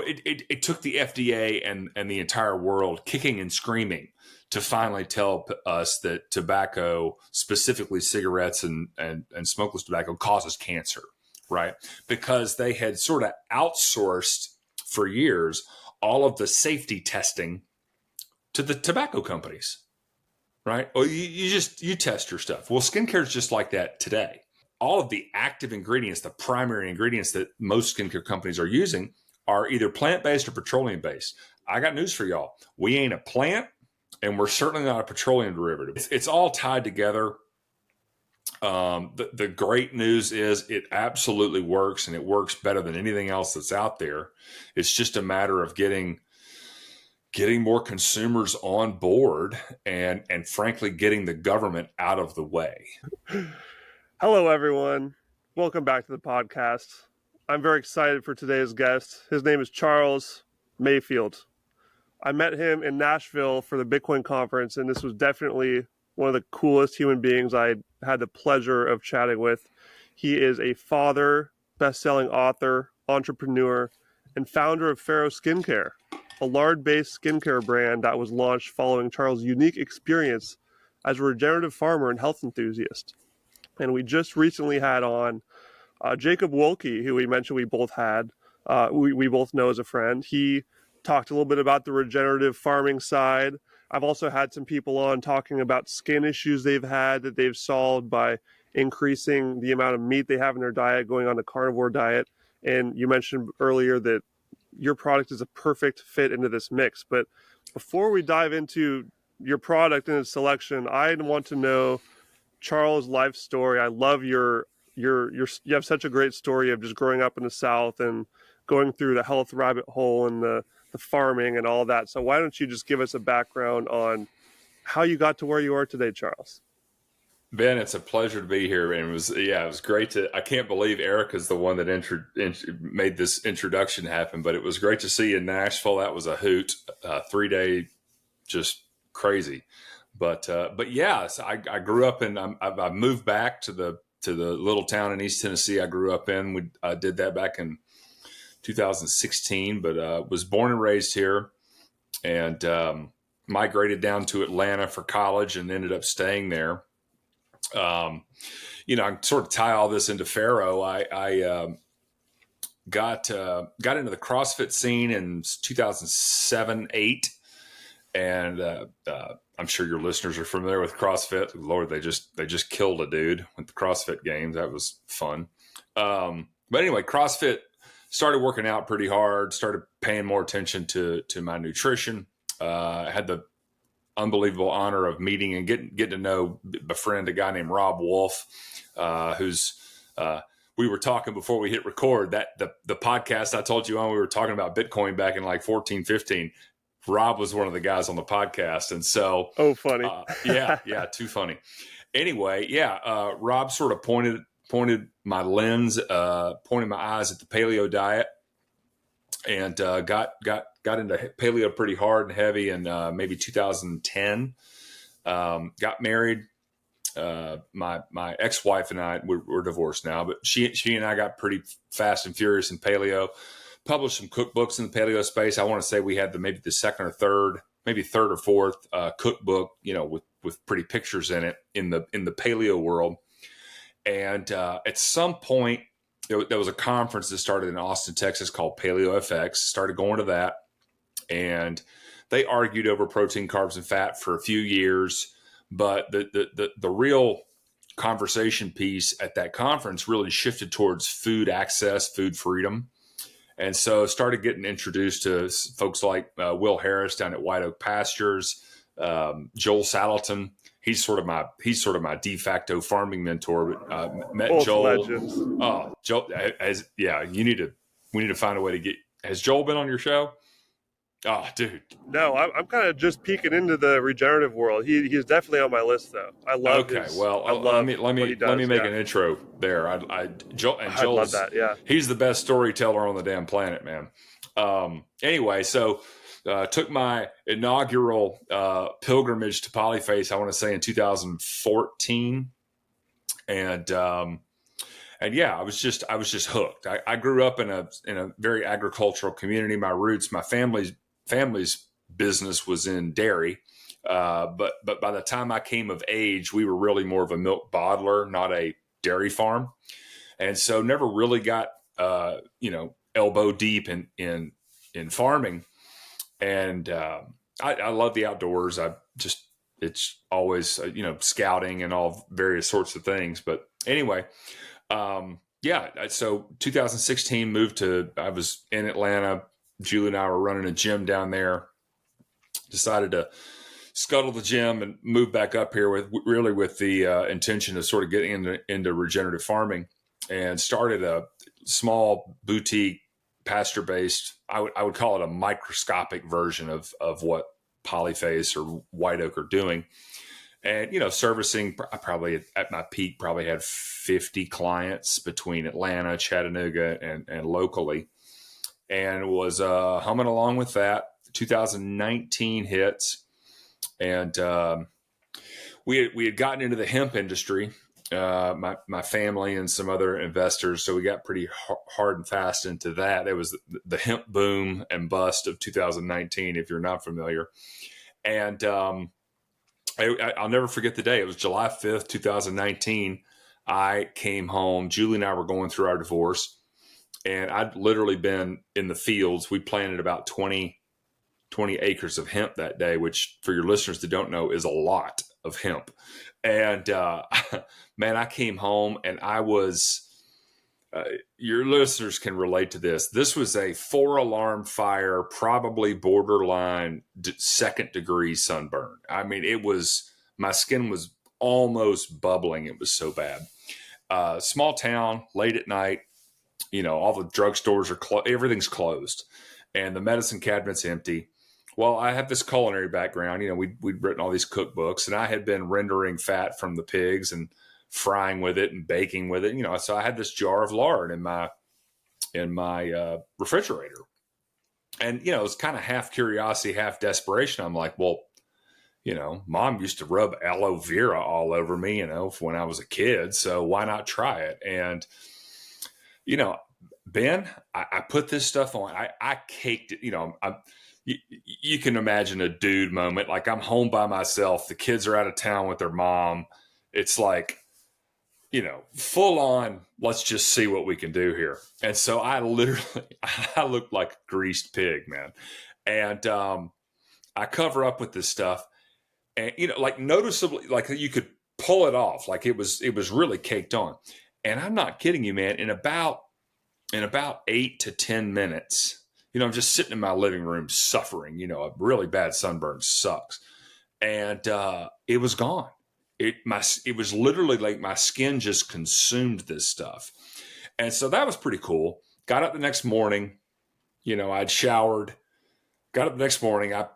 it took the FDA and the entire world kicking and screaming to finally tell us that tobacco, specifically cigarettes and smokeless tobacco, causes cancer, right? Because they had sort of outsourced for years all of the safety testing to the tobacco companies, right? Or you test your stuff. Well, skincare is just like that today. All of the active ingredients, the primary ingredients that most skincare companies are using, are either plant-based or petroleum-based. I got news for y'all. We ain't a plant, and we're certainly not a petroleum derivative. It's all tied together. The great news is it absolutely works, and it works better than anything else that's out there. It's just a matter of getting more consumers on board and frankly, getting the government out of the way. Hello, everyone. Welcome back to the podcast. I'm very excited for today's guest. His name is Charles Mayfield. I met him in Nashville for the Bitcoin Conference, and this was definitely one of the coolest human beings I had the pleasure of chatting with. He is a father, best-selling author, entrepreneur, and founder of Farrow Skincare, a lard-based skincare brand that was launched following Charles' unique experience as a regenerative farmer and health enthusiast. And we just recently had on Jacob Wilkie, who we mentioned we both had. We both know as a friend. He talked a little bit about the regenerative farming side. I've also had some people on talking about skin issues they've had that they've solved by increasing the amount of meat they have in their diet, going on a carnivore diet. And you mentioned earlier that your product is a perfect fit into this mix. But before we dive into your product and its selection, I want to know Charles' life story. I love you have such a great story of just growing up in the South and going through the health rabbit hole and the farming and all that. So why don't you just give us a background on how you got to where you are today, Charles? Ben, it's a pleasure to be here. And it was great I can't believe Erica's the one that made this introduction happen, but it was great to see you in Nashville. That was a hoot, 3-day, just crazy. But yes, I grew up in, I moved back to the little town in East Tennessee I grew up in. I did that back in 2016, but was born and raised here and migrated down to Atlanta for college and ended up staying there. I sort of tie all this into Farrow. I got into the CrossFit scene in 2007-8, and I'm sure your listeners are familiar with CrossFit. Lord, they just killed a dude with the CrossFit games. That was fun. But anyway, CrossFit, started working out pretty hard, started paying more attention to my nutrition. Had the unbelievable honor of meeting and getting to befriend a guy named Rob Wolf, who's we were talking before we hit record that the podcast I told you on, we were talking about Bitcoin back in like 14, 15. Rob was one of the guys on the podcast. And so, funny. Yeah. Too funny. Anyway. Rob sort of pointed my lens, pointed my eyes at the paleo diet, and got into paleo pretty hard and heavy in maybe 2010. Got married. My ex-wife and I, we're divorced now, but she and I got pretty fast and furious in paleo. Published some cookbooks in the paleo space. I want to say we had maybe the second or third, maybe third or fourth cookbook, with pretty pictures in it in the paleo world. And at some point, there was a conference that started in Austin, Texas called Paleo FX. Started going to that, and they argued over protein, carbs, and fat for a few years. But the real conversation piece at that conference really shifted towards food access, food freedom. And so started getting introduced to folks like Will Harris down at White Oak Pastures, Joel Salatin. He's sort of my de facto farming mentor. But met Both Joel. Legends. Oh, Joel! We need to find a way to get. Has Joel been on your show? Oh, dude. No, I'm kind of just peeking into the regenerative world. He's definitely on my list, though. I love. Okay, let me make an intro there. Joel, I love that. Yeah, he's the best storyteller on the damn planet, man. Anyway, so took my inaugural pilgrimage to Polyface, I want to say in 2014, and yeah, I was just hooked. I grew up in a very agricultural community. My roots, my family's business was in dairy. But by the time I came of age, we were really more of a milk bottler, not a dairy farm. And so never really got, elbow deep in farming. And I love the outdoors. It's always, scouting and all various sorts of things. But anyway, yeah. So 2016 I was in Atlanta. Julie and I were running a gym down there. Decided to scuttle the gym and move back up here with the intention of sort of getting into regenerative farming, and started a small boutique pasture based. I would call it a microscopic version of what Polyface or White Oak are doing. And, servicing, I probably at my peak probably had 50 clients between Atlanta, Chattanooga, and locally, and was humming along with that. 2019 hits, and we had gotten into the hemp industry, my family and some other investors. So we got pretty hard and fast into that. It was the hemp boom and bust of 2019, if you're not familiar. And I'll never forget the day. It was July 5th, 2019. I came home. Julie and I were going through our divorce, and I'd literally been in the fields. We planted about 20 acres of hemp that day, which for your listeners that don't know is a lot of hemp. And man, I came home and I was, your listeners can relate to this. This was a 4-alarm fire, probably borderline second degree sunburn. I mean, my skin was almost bubbling. It was so bad. Small town, late at night, all the drugstores are everything's closed, and the medicine cabinet's empty. Well, I have this culinary background. We'd written all these cookbooks, and I had been rendering fat from the pigs and frying with it and baking with it. So I had this jar of lard in my refrigerator, and it was kind of half curiosity, half desperation. I'm like, well, Mom used to rub aloe vera all over me, when I was a kid, so why not try it? And Ben, I put this stuff on. I caked it. You can imagine a dude moment. Like, I'm home by myself. The kids are out of town with their mom. It's like, full on, let's just see what we can do here. And so I looked like a greased pig, man. And I cover up with this stuff, and, like, noticeably, like, you could pull it off. Like, it was really caked on. And I'm not kidding you, man. In about 8 to 10 minutes, I'm just sitting in my living room suffering. A really bad sunburn sucks. And it was gone. It was literally like my skin just consumed this stuff. And so that was pretty cool. Got up the next morning, I'd showered. Got up the next morning, I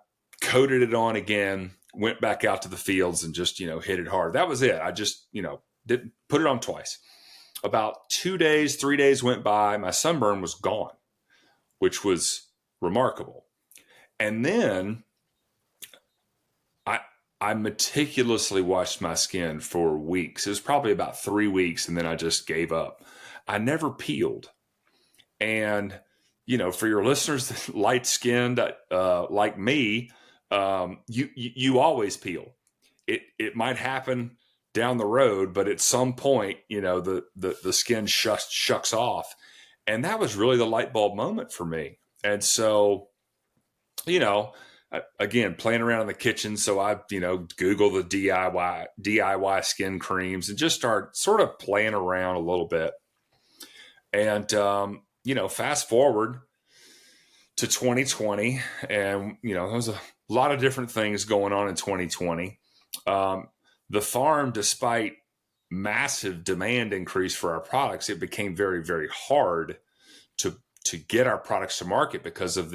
coated it on again, went back out to the fields and just, hit it hard. That was it. I just, didn't put it on twice. About 2 days, 3 days went by. My sunburn was gone, which was remarkable. And then I meticulously washed my skin for weeks. It was probably about 3 weeks, and then I just gave up. I never peeled. And, for your listeners, light skinned like me, you always peel. It might happen down the road, but at some point, the skin shucks off. And that was really the light bulb moment for me. And so, again, playing around in the kitchen. So I, Google the DIY skin creams and just start sort of playing around a little bit. And, fast forward to 2020, and, there was a lot of different things going on in 2020. The farm, despite massive demand increase for our products, it became very, very hard to get our products to market because of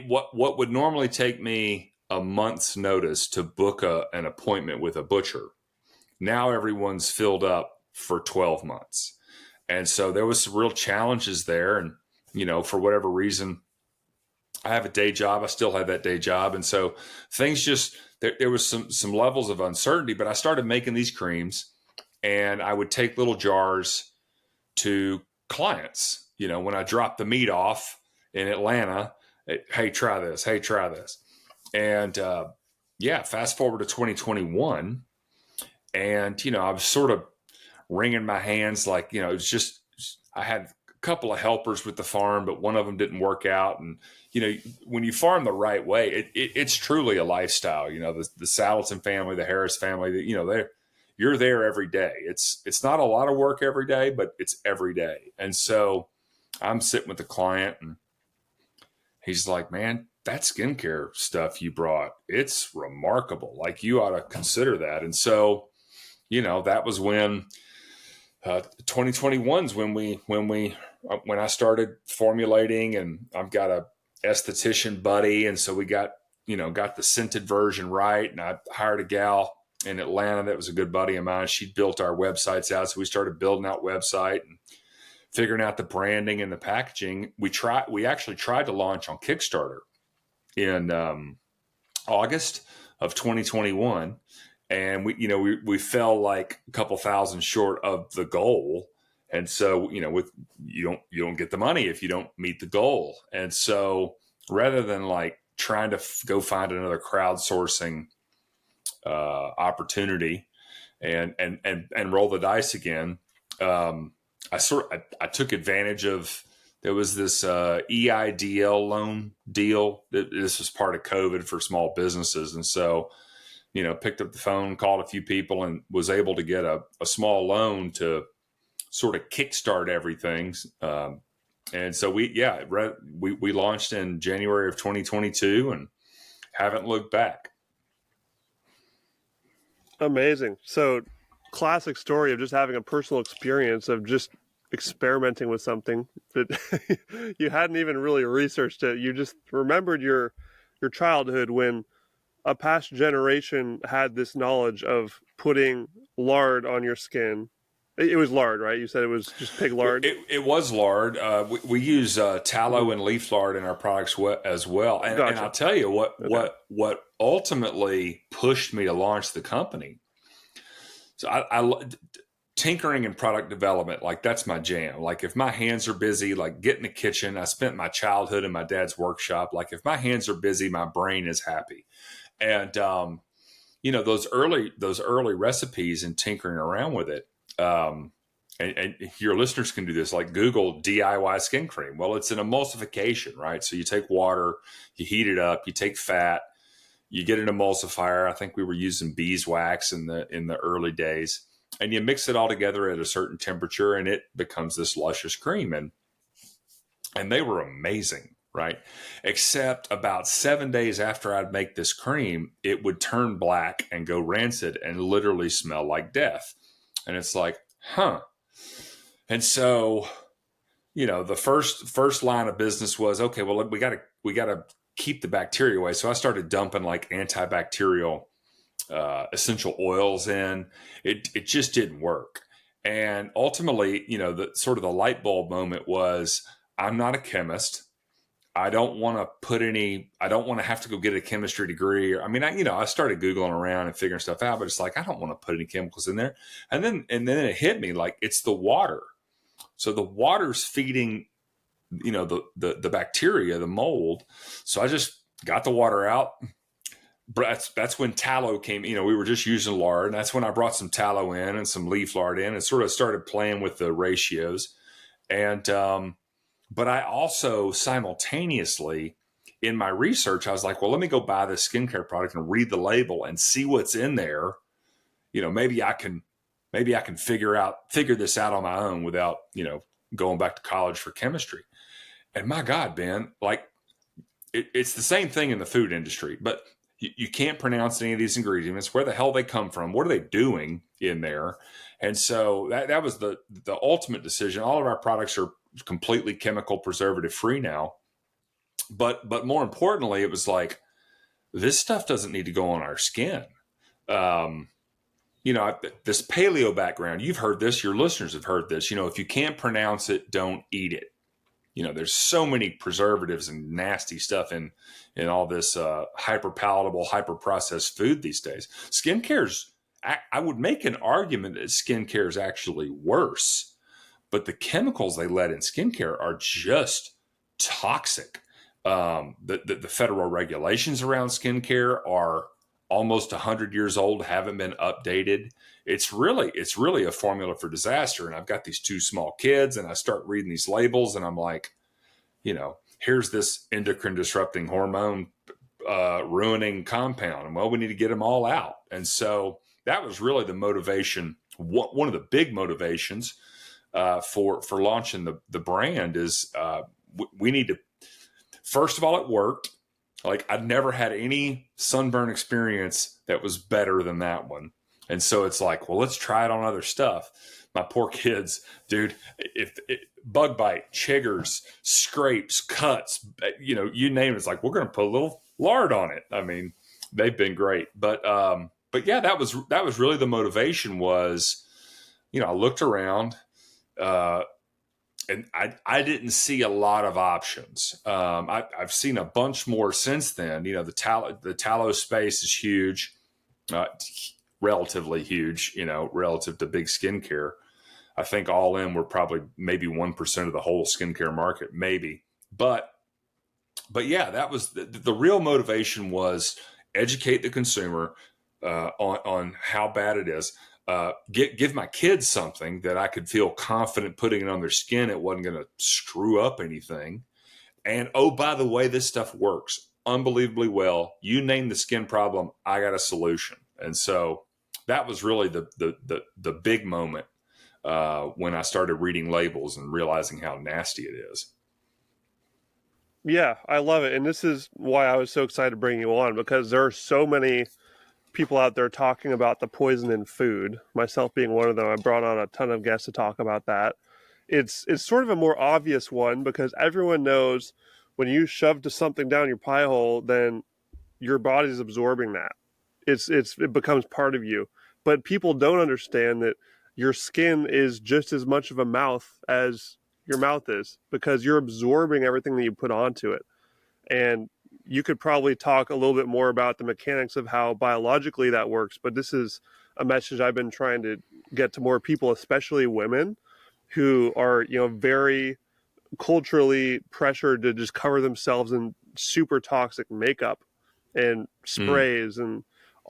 what would normally take me a month's notice to book an appointment with a butcher. Now everyone's filled up for 12 months. And so there was some real challenges there. And, for whatever reason, I have a day job. I still have that day job. And so things just, there was some levels of uncertainty, but I started making these creams, and I would take little jars to clients. When I dropped the meat off in Atlanta, hey, try this. Hey, try this. And fast forward to 2021, and I was sort of wringing my hands, like it was just I had a couple of helpers with the farm, but one of them didn't work out. And when you farm the right way, it's truly a lifestyle. The Saddleton family, the Harris family, you're there every day. It's not a lot of work every day, but it's every day. And so I'm sitting with the client, and he's like, "Man, that skincare stuff you brought, it's remarkable. Like, you ought to consider that." And so, that was when 2021's when I started formulating, and I've got a esthetician buddy. And so we got the scented version right. And I hired a gal in Atlanta that was a good buddy of mine. She built our websites out. So we started building out website and figuring out the branding and the packaging. We actually tried to launch on Kickstarter in August of 2021. And we fell like a couple thousand short of the goal. And so, you don't get the money if you don't meet the goal. And so rather than like trying to go find another crowdsourcing opportunity and roll the dice again, I took advantage of, there was this EIDL loan deal. This was part of COVID for small businesses. And so, picked up the phone, called a few people, and was able to get a small loan to sort of kickstart everything. And so we launched in January of 2022 and haven't looked back. Amazing. So, classic story of just having a personal experience of just experimenting with something that you hadn't even really researched it. You just remembered your childhood when a past generation had this knowledge of putting lard on your skin. It was lard, right? You said it was just pig lard? It was lard. We use tallow and leaf lard in our products as well. And, Gotcha. and I'll tell you what ultimately pushed me to launch the company. So I tinkering and product development, like, that's my jam. Like, if my hands are busy, like, get in the kitchen. I spent my childhood in my dad's workshop. Like, if my hands are busy, my brain is happy. And those early recipes and tinkering around with it. And your listeners can do this, like Google DIY skin cream. Well, it's an emulsification, right? So you take water, you heat it up, you take fat, you get an emulsifier. I think we were using beeswax in the early days, and you mix it all together at a certain temperature, and it becomes this luscious cream. And they were amazing, right? Except about 7 days after I'd make this cream, it would turn black and go rancid and literally smell like death. And it's like, huh. And so, the first line of business was, okay, well, we got to keep the bacteria away. So I started dumping like antibacterial essential oils in. It just didn't work. And ultimately, the sort of the light bulb moment was, I'm not a chemist. I don't want to have to go get a chemistry degree. I started Googling around and figuring stuff out, but it's like, I don't want to put any chemicals in there. And then it hit me, like, it's the water. So the water's feeding, the bacteria, the mold. So I just got the water out. That's when tallow came. We were just using lard, and that's when I brought some tallow in and some leaf lard in, and sort of started playing with the ratios. And, but I also simultaneously, in my research, I was like, well, let me go buy this skincare product and read the label and see what's in there. Maybe I can figure this out on my own without, going back to college for chemistry. And my God, Ben, like, it's the same thing in the food industry, but you can't pronounce any of these ingredients. Where the hell they come from? What are they doing in there? And so that was the ultimate decision. All of our products are completely chemical preservative free now. But more importantly, it was like, this stuff doesn't need to go on our skin. This paleo background, you've heard this, your listeners have heard this, if you can't pronounce it, don't eat it. There's so many preservatives and nasty stuff in all this hyper palatable, hyper processed food these days. Skincare's I would make an argument that skincare is actually worse, but the chemicals they let in skincare are just toxic. The federal regulations around skincare are almost 100 years old, haven't been updated. It's really a formula for disaster. And I've got these two small kids, and I start reading these labels, and I'm like, here's this endocrine disrupting hormone ruining compound, and well, we need to get them all out. And so that was really the motivation. One of the big motivations for launching the brand is we need to. First of all, it worked. Like, I'd never had any sunburn experience that was better than that one. And so it's like, well, let's try it on other stuff. My poor kids, dude, if bug bite, chiggers, scrapes, cuts, you name it. It's like, we're going to put a little lard on it. I mean, they've been great. But yeah, that was really the motivation was, I looked around, and I didn't see a lot of options. I've seen a bunch more since then. The tallow space is huge, relatively huge, relative to big skincare. I think all in, we're probably maybe 1% of the whole skincare market, maybe. But yeah, that was the real motivation was educate the consumer on how bad it is. Give my kids something that I could feel confident putting it on their skin. It wasn't going to screw up anything. And oh, by the way, this stuff works unbelievably well. You name the skin problem, I got a solution. And so that was really the big moment when I started reading labels and realizing how nasty it is. Yeah, I love it. And this is why I was so excited to bring you on, because there are so many people out there talking about the poison in food, myself being one of them. I brought on a ton of guests to talk about that. It's sort of a more obvious one because everyone knows when you shove something down your pie hole, then your body's absorbing that. It becomes part of you. But people don't understand that your skin is just as much of a mouth as your mouth is, because you're absorbing everything that you put onto it. And you could probably talk a little bit more about the mechanics of how biologically that works, but this is a message I've been trying to get to more people, especially women who are, very culturally pressured to just cover themselves in super toxic makeup and sprays and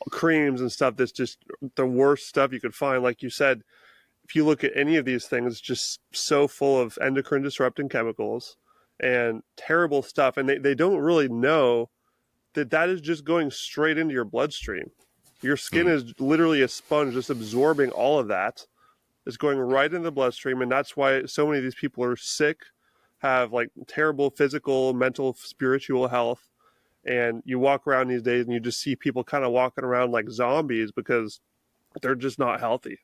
creams and stuff that's just the worst stuff you could find. Like you said, if you look at any of these things, it's just so full of endocrine disrupting chemicals and terrible stuff. And they don't really know that is just going straight into your bloodstream. Your skin is literally a sponge, just absorbing all of that. It's going right into the bloodstream. And that's why so many of these people are sick, have like terrible physical, mental, spiritual health. And you walk around these days and you just see people kind of walking around like zombies because they're just not healthy.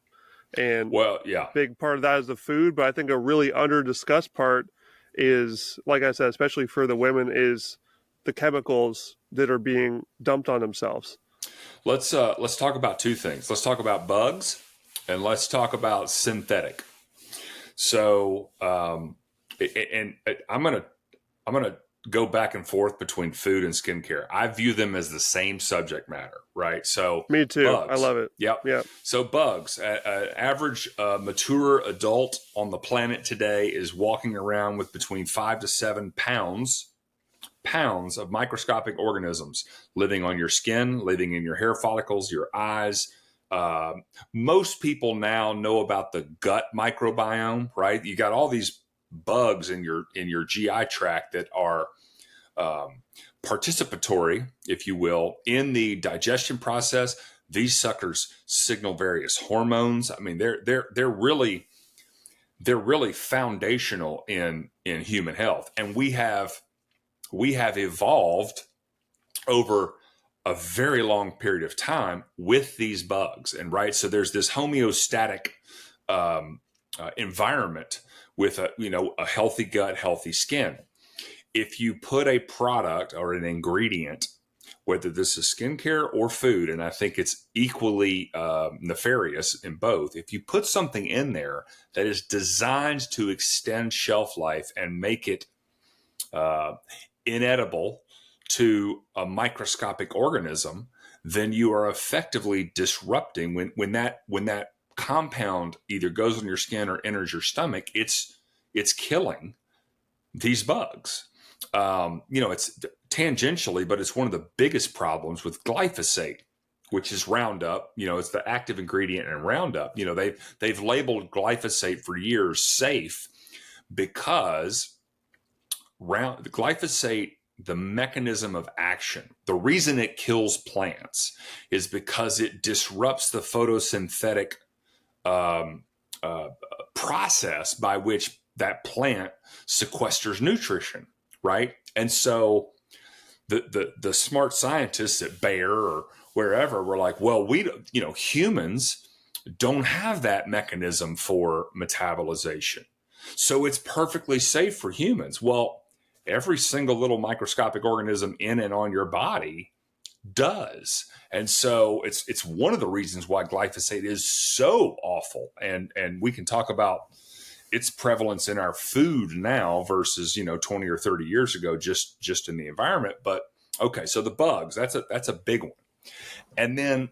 And well, yeah, big part of that is the food. But I think a really under discussed part is, like I said, especially for the women, is the chemicals that are being dumped on themselves. Let's talk about two things. Let's talk about bugs, and let's talk about synthetic. So, and I'm gonna go back and forth between food and skincare. I view them as the same subject matter, right? So, me too. Bugs. I love it. Yep. Yeah. So bugs, an average mature adult on the planet today is walking around with between 5 to 7 pounds of microscopic organisms living on your skin, living in your hair follicles, your eyes. Most people now know about the gut microbiome, right? You got all these bugs in your GI tract that are participatory, if you will, in the digestion process. These suckers signal various hormones. I mean, they're really foundational in human health, and we have evolved over a very long period of time with these bugs. And right, so there's this homeostatic environment with a healthy gut, healthy skin. If you put a product or an ingredient, whether this is skincare or food, and I think it's equally nefarious in both, if you put something in there that is designed to extend shelf life and make it inedible to a microscopic organism, then you are effectively disrupting when that compound either goes on your skin or enters your stomach. It's killing these bugs. It's tangentially, but it's one of the biggest problems with glyphosate, which is Roundup. It's the active ingredient in Roundup. They've labeled glyphosate for years safe because glyphosate, the mechanism of action, the reason it kills plants is because it disrupts the photosynthetic process by which that plant sequesters nutrition, right? And so the smart scientists at Bayer or wherever were like, well, humans don't have that mechanism for metabolization, so it's perfectly safe for humans. Well, every single little microscopic organism in and on your body does. And so it's one of the reasons why glyphosate is so awful. And we can talk about its prevalence in our food now versus 20 or 30 years ago, just in the environment. But okay, so the bugs, that's a big one. And then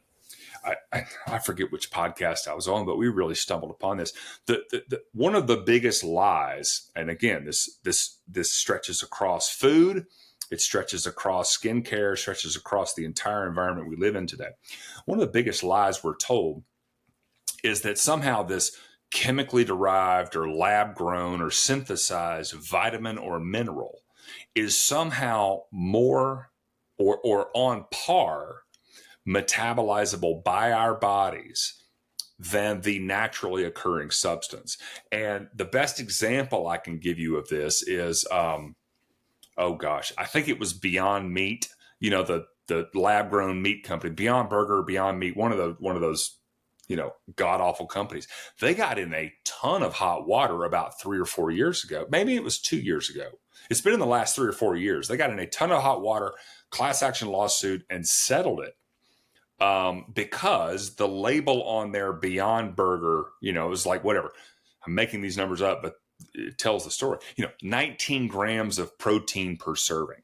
I forget which podcast I was on, but we really stumbled upon this. The one of the biggest lies, and again, this stretches across food, it stretches across skincare, stretches across the entire environment we live in today. One of the biggest lies we're told is that somehow this chemically derived or lab grown or synthesized vitamin or mineral is somehow more or on par metabolizable by our bodies than the naturally occurring substance. And the best example I can give you of this is, I think it was Beyond Meat, the lab grown meat company, Beyond Burger, Beyond Meat, one of those, god awful companies. They got in a ton of hot water about 3 or 4 years ago. Maybe it was 2 years ago. It's been in the last 3 or 4 years. They got in a ton of hot water, class action lawsuit, and settled it. Because the label on their Beyond Burger, it was like, whatever, I'm making these numbers up, but it tells the story, 19 grams of protein per serving.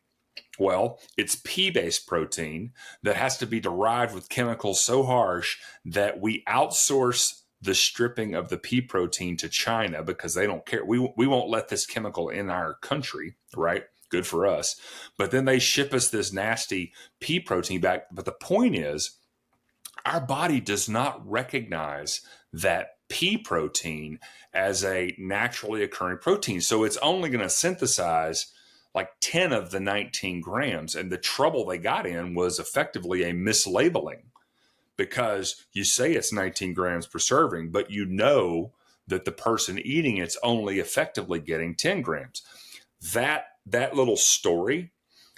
Well, it's pea-based protein that has to be derived with chemicals so harsh that we outsource the stripping of the pea protein to China because they don't care. We won't let this chemical in our country, right? Good for us. But then they ship us this nasty pea protein back. But the point is, our body does not recognize that pea protein as a naturally occurring protein. So it's only going to synthesize like 10 of the 19 grams. And the trouble they got in was effectively a mislabeling, because you say it's 19 grams per serving, but that the person eating it's only effectively getting 10 grams. That little story.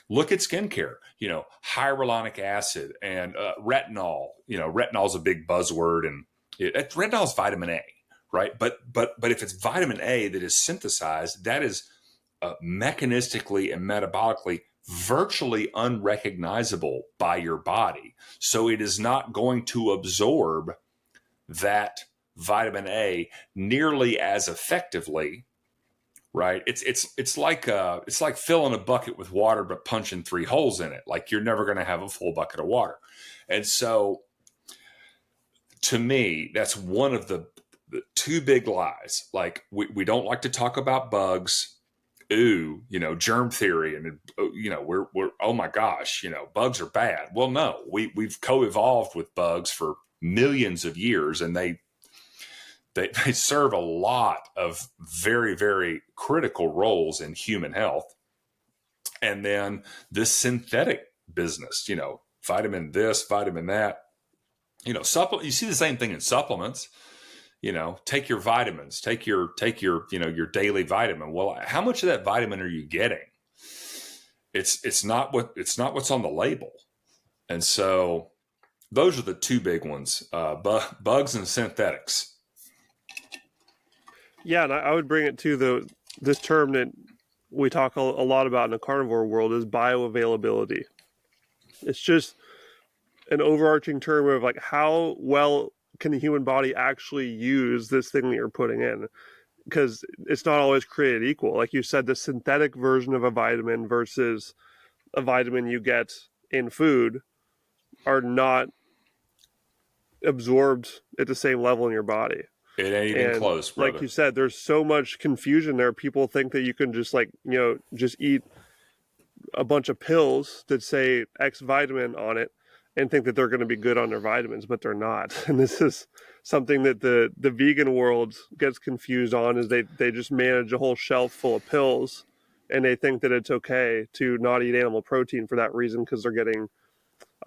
Look at skincare, hyaluronic acid and retinol. Retinol is a big buzzword, and retinol is vitamin A, right? But if it's vitamin A that is synthesized, that is mechanistically and metabolically virtually unrecognizable by your body. So it is not going to absorb that vitamin A nearly as effectively. Right. It's like filling a bucket with water, but punching 3 holes in it. Like, you're never going to have a full bucket of water. And so to me, that's one of the 2 big lies. Like, we don't like to talk about bugs. Ooh, germ theory. And, we're, oh my gosh, bugs are bad. Well, no, we've co-evolved with bugs for millions of years, and they serve a lot of very, very critical roles in human health. And then this synthetic business, vitamin this, vitamin that, supplement. You see the same thing in supplements. Take your vitamins, take your your daily vitamin. Well, how much of that vitamin are you getting? It's not what's on the label. And so those are the 2 big ones: bugs and synthetics. Yeah, and I would bring it to this term that we talk a lot about in the carnivore world is bioavailability. It's just an overarching term of like, how well can the human body actually use this thing that you're putting in? Because it's not always created equal. Like you said, the synthetic version of a vitamin versus a vitamin you get in food are not absorbed at the same level in your body. It ain't even And close, like brother. you said, there's so much confusion there. People think that you can just just eat a bunch of pills that say X vitamin on it and think that they're going to be good on their vitamins, but they're not. And this is something that the vegan world gets confused on, is they just manage a whole shelf full of pills, and they think that it's okay to not eat animal protein for that reason, because they're getting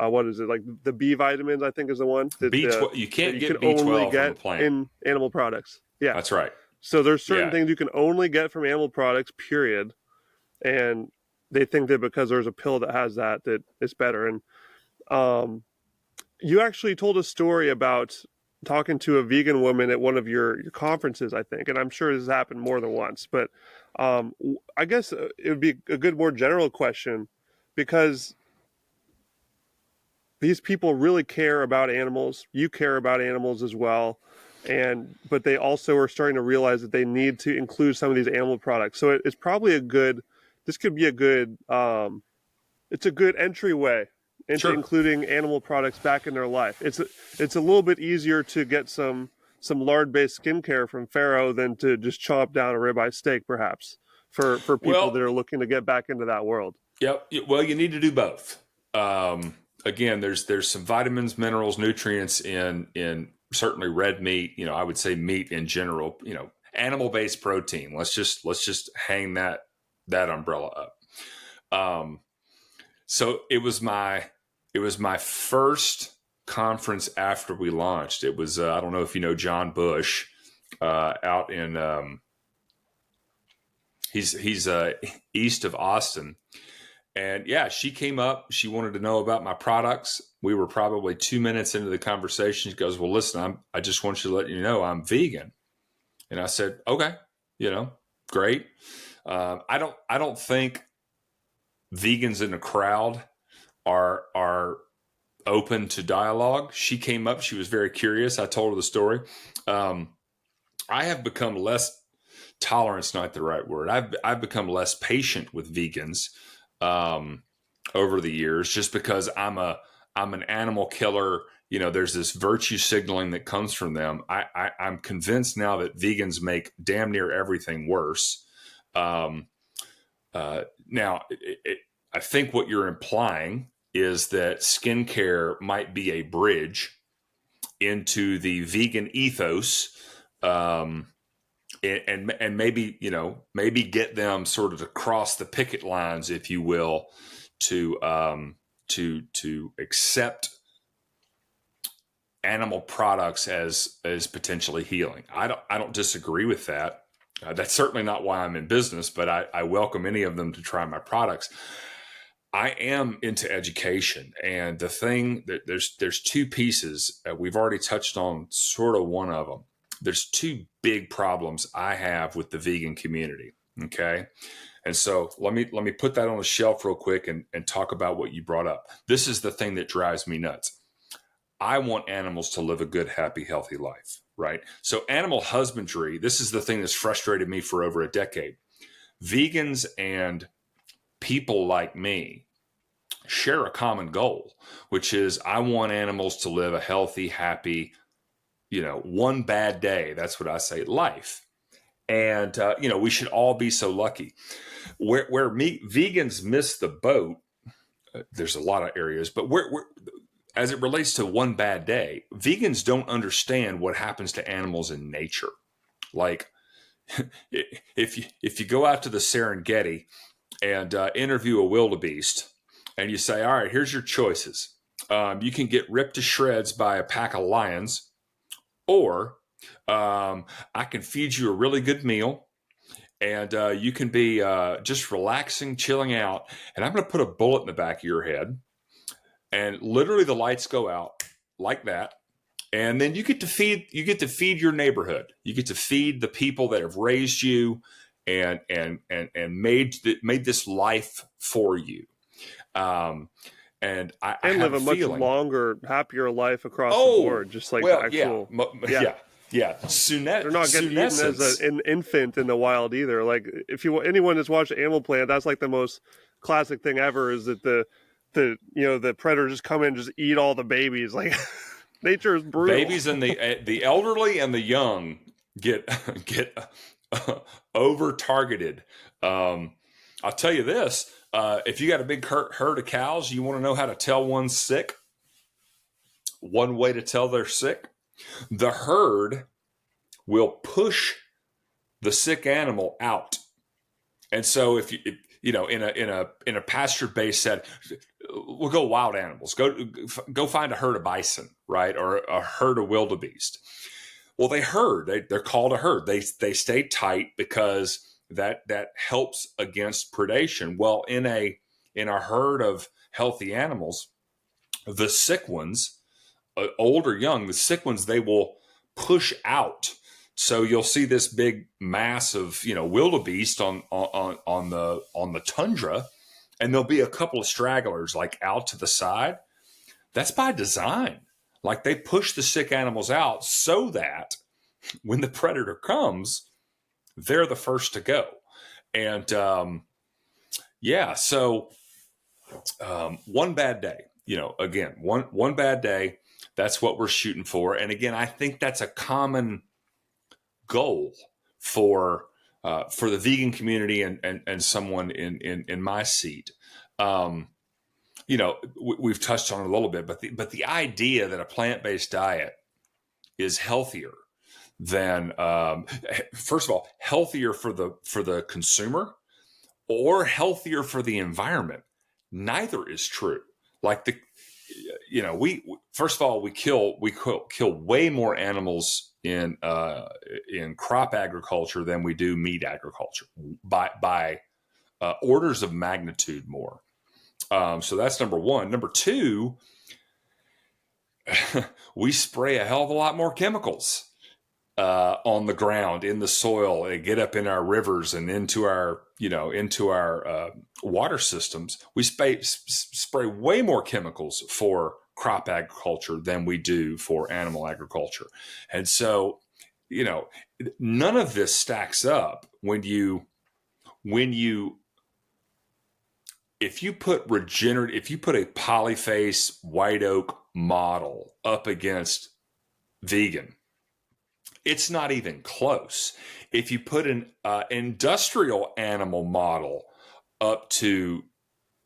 what is it, like the B vitamins, I think is the one that B12, you that can't you can get only B12 from a get plant. in animal products. Yeah. That's right. So there's certain Yeah. things you can only get from animal products, period. And they think that because there's a pill that has that it's better. And you actually told a story about talking to a vegan woman at one of your conferences, I think, and I'm sure this has happened more than once. But I guess it would be a good, more general question, because these people really care about animals. You care about animals as well. But they also are starting to realize that they need to include some of these animal products. So it's probably this could be a good, it's a good entryway into Sure. including animal products back in their life. It's a little bit easier to get some lard-based skincare from Farrow than to just chomp down a ribeye steak, perhaps, for people Well, that are looking to get back into that world. yep. Well, you need to do both. Again, there's some vitamins, minerals, nutrients in certainly red meat. I would say meat in general. Animal-based protein. Let's just hang that umbrella up. So it was my first conference after we launched. It was I don't know if you know John Bush, out in he's east of Austin. And yeah, she came up. She wanted to know about my products. We were probably 2 minutes into the conversation. She goes, "Well, listen, I just want you to let you know I'm vegan." And I said, "Okay, great." I don't think vegans in the crowd are open to dialogue. She came up. She was very curious. I told her the story. I have become less tolerance, not the right word. I've become less patient with vegans over the years, just because I'm an animal killer. There's this virtue signaling that comes from them. I'm convinced now that vegans make damn near everything worse. Now, I think what you're implying is that skincare might be a bridge into the vegan ethos, and maybe get them sort of to cross the picket lines, if you will, to accept animal products as potentially healing. I don't disagree with that. That's certainly not why I'm in business, but I welcome any of them to try my products. I am into education, and the thing that there's two pieces. We've already touched on sort of one of them. There's two big problems I have with the vegan community. Okay. And so let me put that on the shelf real quick and talk about what you brought up. This is the thing that drives me nuts. I want animals to live a good, happy, healthy life, right? So animal husbandry, this is the thing that's frustrated me for over a decade. Vegans and people like me share a common goal, which is I want animals to live a healthy, happy, one bad day. That's what I say, life. And, we should all be so lucky. Where vegans miss the boat, there's a lot of areas, but where as it relates to one bad day, vegans don't understand what happens to animals in nature. Like if you go out to the Serengeti and interview a wildebeest, and you say, "All right, here's your choices. You can get ripped to shreds by a pack of lions, or I can feed you a really good meal, and you can be just relaxing, chilling out, and I'm going to put a bullet in the back of your head." And literally the lights go out like that. And then you get to feed your neighborhood. You get to feed the people that have raised you and made this life for you. And I have live a much feeling, longer, happier life across the board, just like well, the actual. yeah. They're not getting eaten as an infant in the wild either. Like, if anyone that's watched Animal Planet, that's like the most classic thing ever is that the predators just come in and just eat all the babies. Like nature is brutal. Babies and the elderly and the young get over targeted. I'll tell you this: if you got a big herd of cows, you want to know how to tell one's sick. One way to tell they're sick: the herd will push the sick animal out. And so if in a pasture-based set, we'll go wild animals. Go find a herd of bison, right, or a herd of wildebeest. Well, they're called a herd. They stay tight because that helps against predation. Well, in a herd of healthy animals, the sick ones, old or young, the sick ones, they will push out. So you'll see this big mass of wildebeest on the tundra, and there'll be a couple of stragglers like out to the side. That's by design. Like they push the sick animals out so that when the predator comes, they're the first to go. And so one bad day, again, one bad day, that's what we're shooting for. And again, I think that's a common goal for the vegan community and someone in my seat. We've touched on it a little bit, but the idea that a plant-based diet is healthier than, first of all, healthier for the consumer or healthier for the environment, neither is true. Like we first of all, we kill way more animals in crop agriculture than we do meat agriculture by orders of magnitude more. So that's number one. Number two, we spray a hell of a lot more chemicals on the ground, in the soil, and get up in our rivers and into our water systems. We spray way more chemicals for crop agriculture than we do for animal agriculture. And so, none of this stacks up if you put a polyface white oak model up against vegan, it's not even close. If you put an industrial animal model up to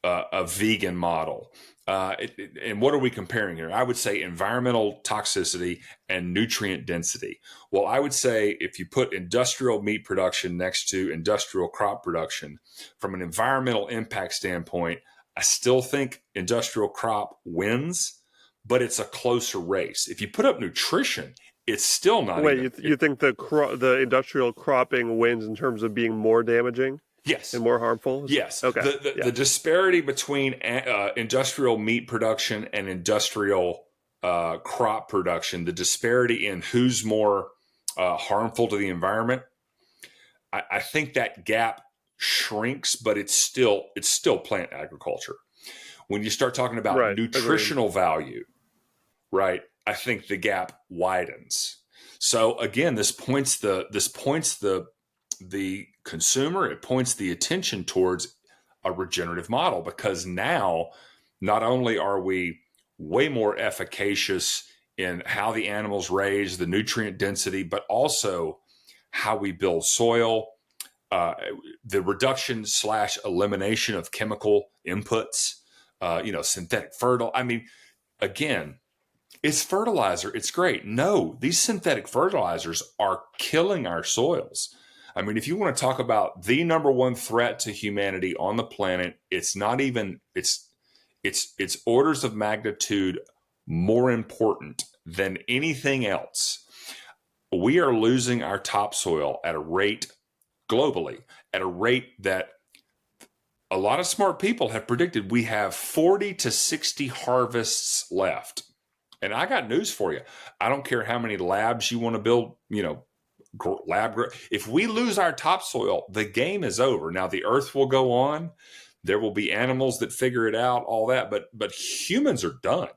a vegan model, and what are we comparing here? I would say environmental toxicity and nutrient density. Well, I would say if you put industrial meat production next to industrial crop production, from an environmental impact standpoint, I still think industrial crop wins, but it's a closer race. If you put up nutrition, it's still not. Wait, you think the industrial cropping wins in terms of being more damaging? Yes. And more harmful? Yes. Okay. The disparity between industrial meat production and industrial crop production, the disparity in who's more harmful to the environment, I think that gap shrinks, but it's still plant agriculture. When you start talking about nutritional value, right, I think the gap widens. So again, this points the consumer, it points the attention towards a regenerative model, because now not only are we way more efficacious in how the animals raise, the nutrient density, but also how we build soil, the reduction / elimination of chemical inputs, synthetic fertile. I mean, again, it's fertilizer. It's great. No, these synthetic fertilizers are killing our soils. I mean, if you want to talk about the number one threat to humanity on the planet, it's orders of magnitude more important than anything else. We are losing our topsoil at a rate globally, at a rate that a lot of smart people have predicted we have 40 to 60 harvests left. And I got news for you. I don't care how many labs you want to build, if we lose our topsoil, the game is over. Now the earth will go on. There will be animals that figure it out, all that, but humans are done.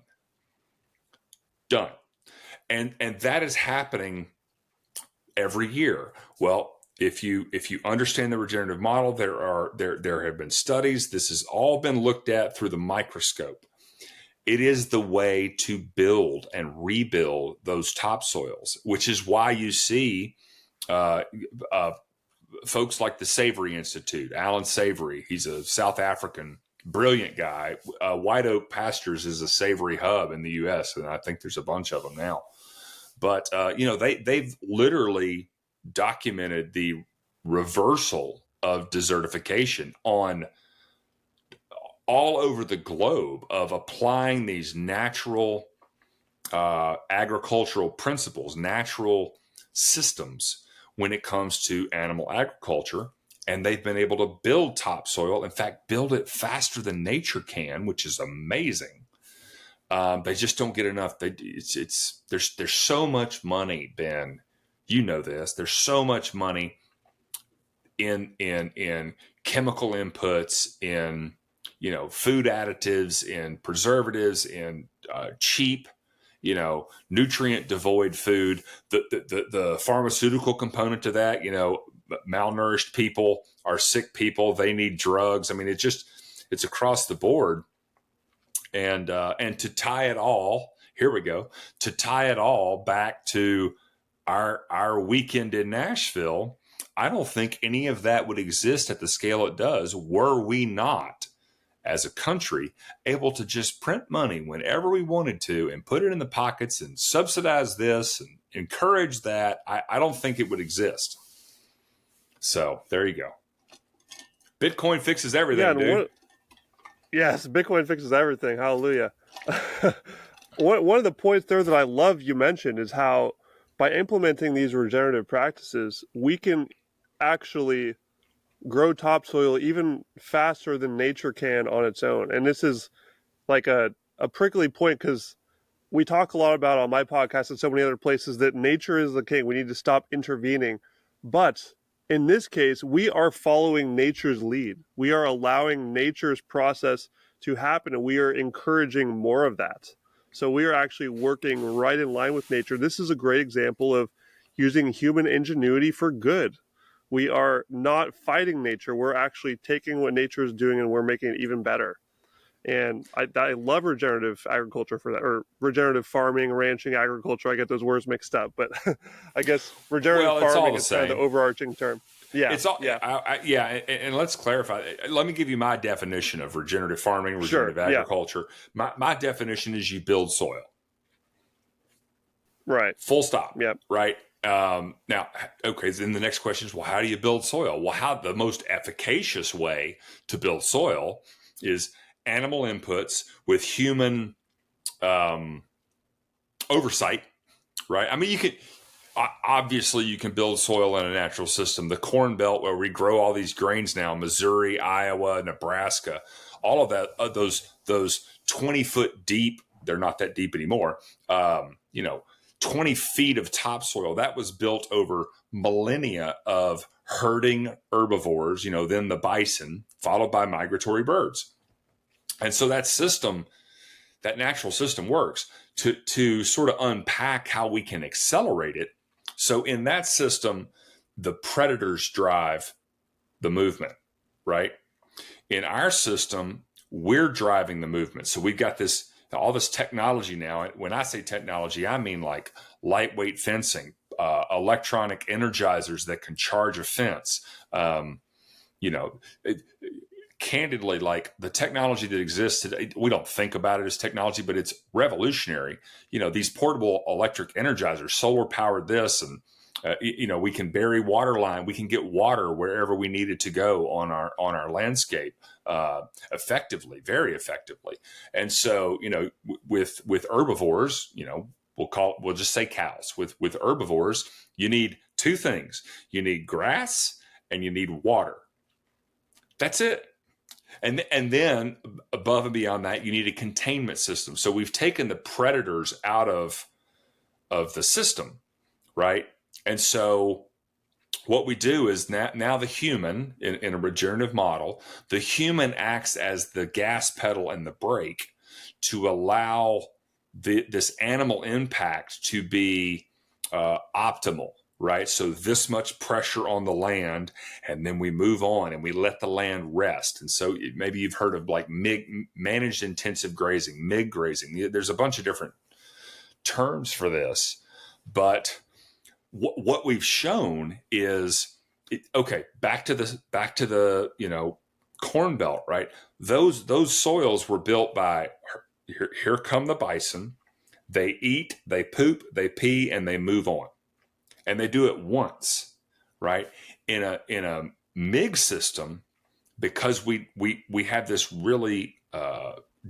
And that is happening every year. Well, if you understand the regenerative model, there have been studies. This has all been looked at through the microscope. It is the way to build and rebuild those topsoils, which is why you see folks like the Savory Institute, Alan Savory. He's a South African brilliant guy. White Oak Pastures is a savory hub in the U.S., and I think there's a bunch of them now. But they've literally documented the reversal of desertification on all over the globe of applying these natural agricultural principles, natural systems when it comes to animal agriculture. And they've been able to build topsoil, in fact, build it faster than nature can, which is amazing. They just don't get enough. There's so much money, Ben. You know this. There's so much money in chemical inputs, in food additives, in preservatives, in cheap, nutrient devoid food. The pharmaceutical component to that, malnourished people are sick people. They need drugs. I mean, it's across the board. And to tie it all, here we go, to tie it all back to our weekend in Nashville, I don't think any of that would exist at the scale it does were we not, as a country, able to just print money whenever we wanted to and put it in the pockets and subsidize this and encourage that. I don't think it would exist. So there you go. Bitcoin fixes everything, dude. Yes, Bitcoin fixes everything. Hallelujah. One of the points there that I love you mentioned is how by implementing these regenerative practices, we can actually grow topsoil even faster than nature can on its own. And this is like a prickly point because we talk a lot about on my podcast and so many other places that nature is the king. We need to stop intervening. But in this case, we are following nature's lead. We are allowing nature's process to happen, and we are encouraging more of that. So we are actually working right in line with nature. This is a great example of using human ingenuity for good. We are not fighting nature. We're actually taking what nature is doing and we're making it even better. And I love regenerative agriculture for that, or regenerative farming, ranching, agriculture. I get those words mixed up, but I guess regenerative farming is kind of the overarching term. Yeah, it's all, yeah. And let's clarify. Let me give you my definition of regenerative farming, regenerative agriculture. Yeah. My definition is you build soil. Right. Full stop. Yep. Right. Now, okay. Then the next question is, well, how do you build soil? Well, how the most efficacious way to build soil is animal inputs with human oversight, right? I mean, you can build soil in a natural system. The Corn Belt, where we grow all these grains now, Missouri, Iowa, Nebraska, all of that, those 20-foot deep, they're not that deep anymore, 20 feet of topsoil, that was built over millennia of herding herbivores, then the bison, followed by migratory birds. And so that system, that natural system works to sort of unpack how we can accelerate it. So in that system, the predators drive the movement, right? In our system, we're driving the movement. So we've got all this technology now. When I say technology, I mean like lightweight fencing, electronic energizers that can charge a fence, candidly, like the technology that exists today, we don't think about it as technology, but it's revolutionary. These portable electric energizers, solar powered this, and we can bury water line. We can get water wherever we need it to go on our landscape effectively, very effectively. And so, with herbivores, we'll just say cows. With herbivores, you need two things: you need grass and you need water. That's it. And then above and beyond that, you need a containment system. So we've taken the predators out of the system, right? And so what we do is now the human, in a regenerative model, the human acts as the gas pedal and the brake to allow this animal impact to be optimal, right? So this much pressure on the land, and then we move on and we let the land rest. And so maybe you've heard of like managed intensive grazing, MIG grazing. There's a bunch of different terms for this, but what we've shown is okay. Back to the Corn Belt, right? Those soils were built by here come the bison. They eat, they poop, they pee, and they move on, and they do it once, right? In a MIG system, because we have this really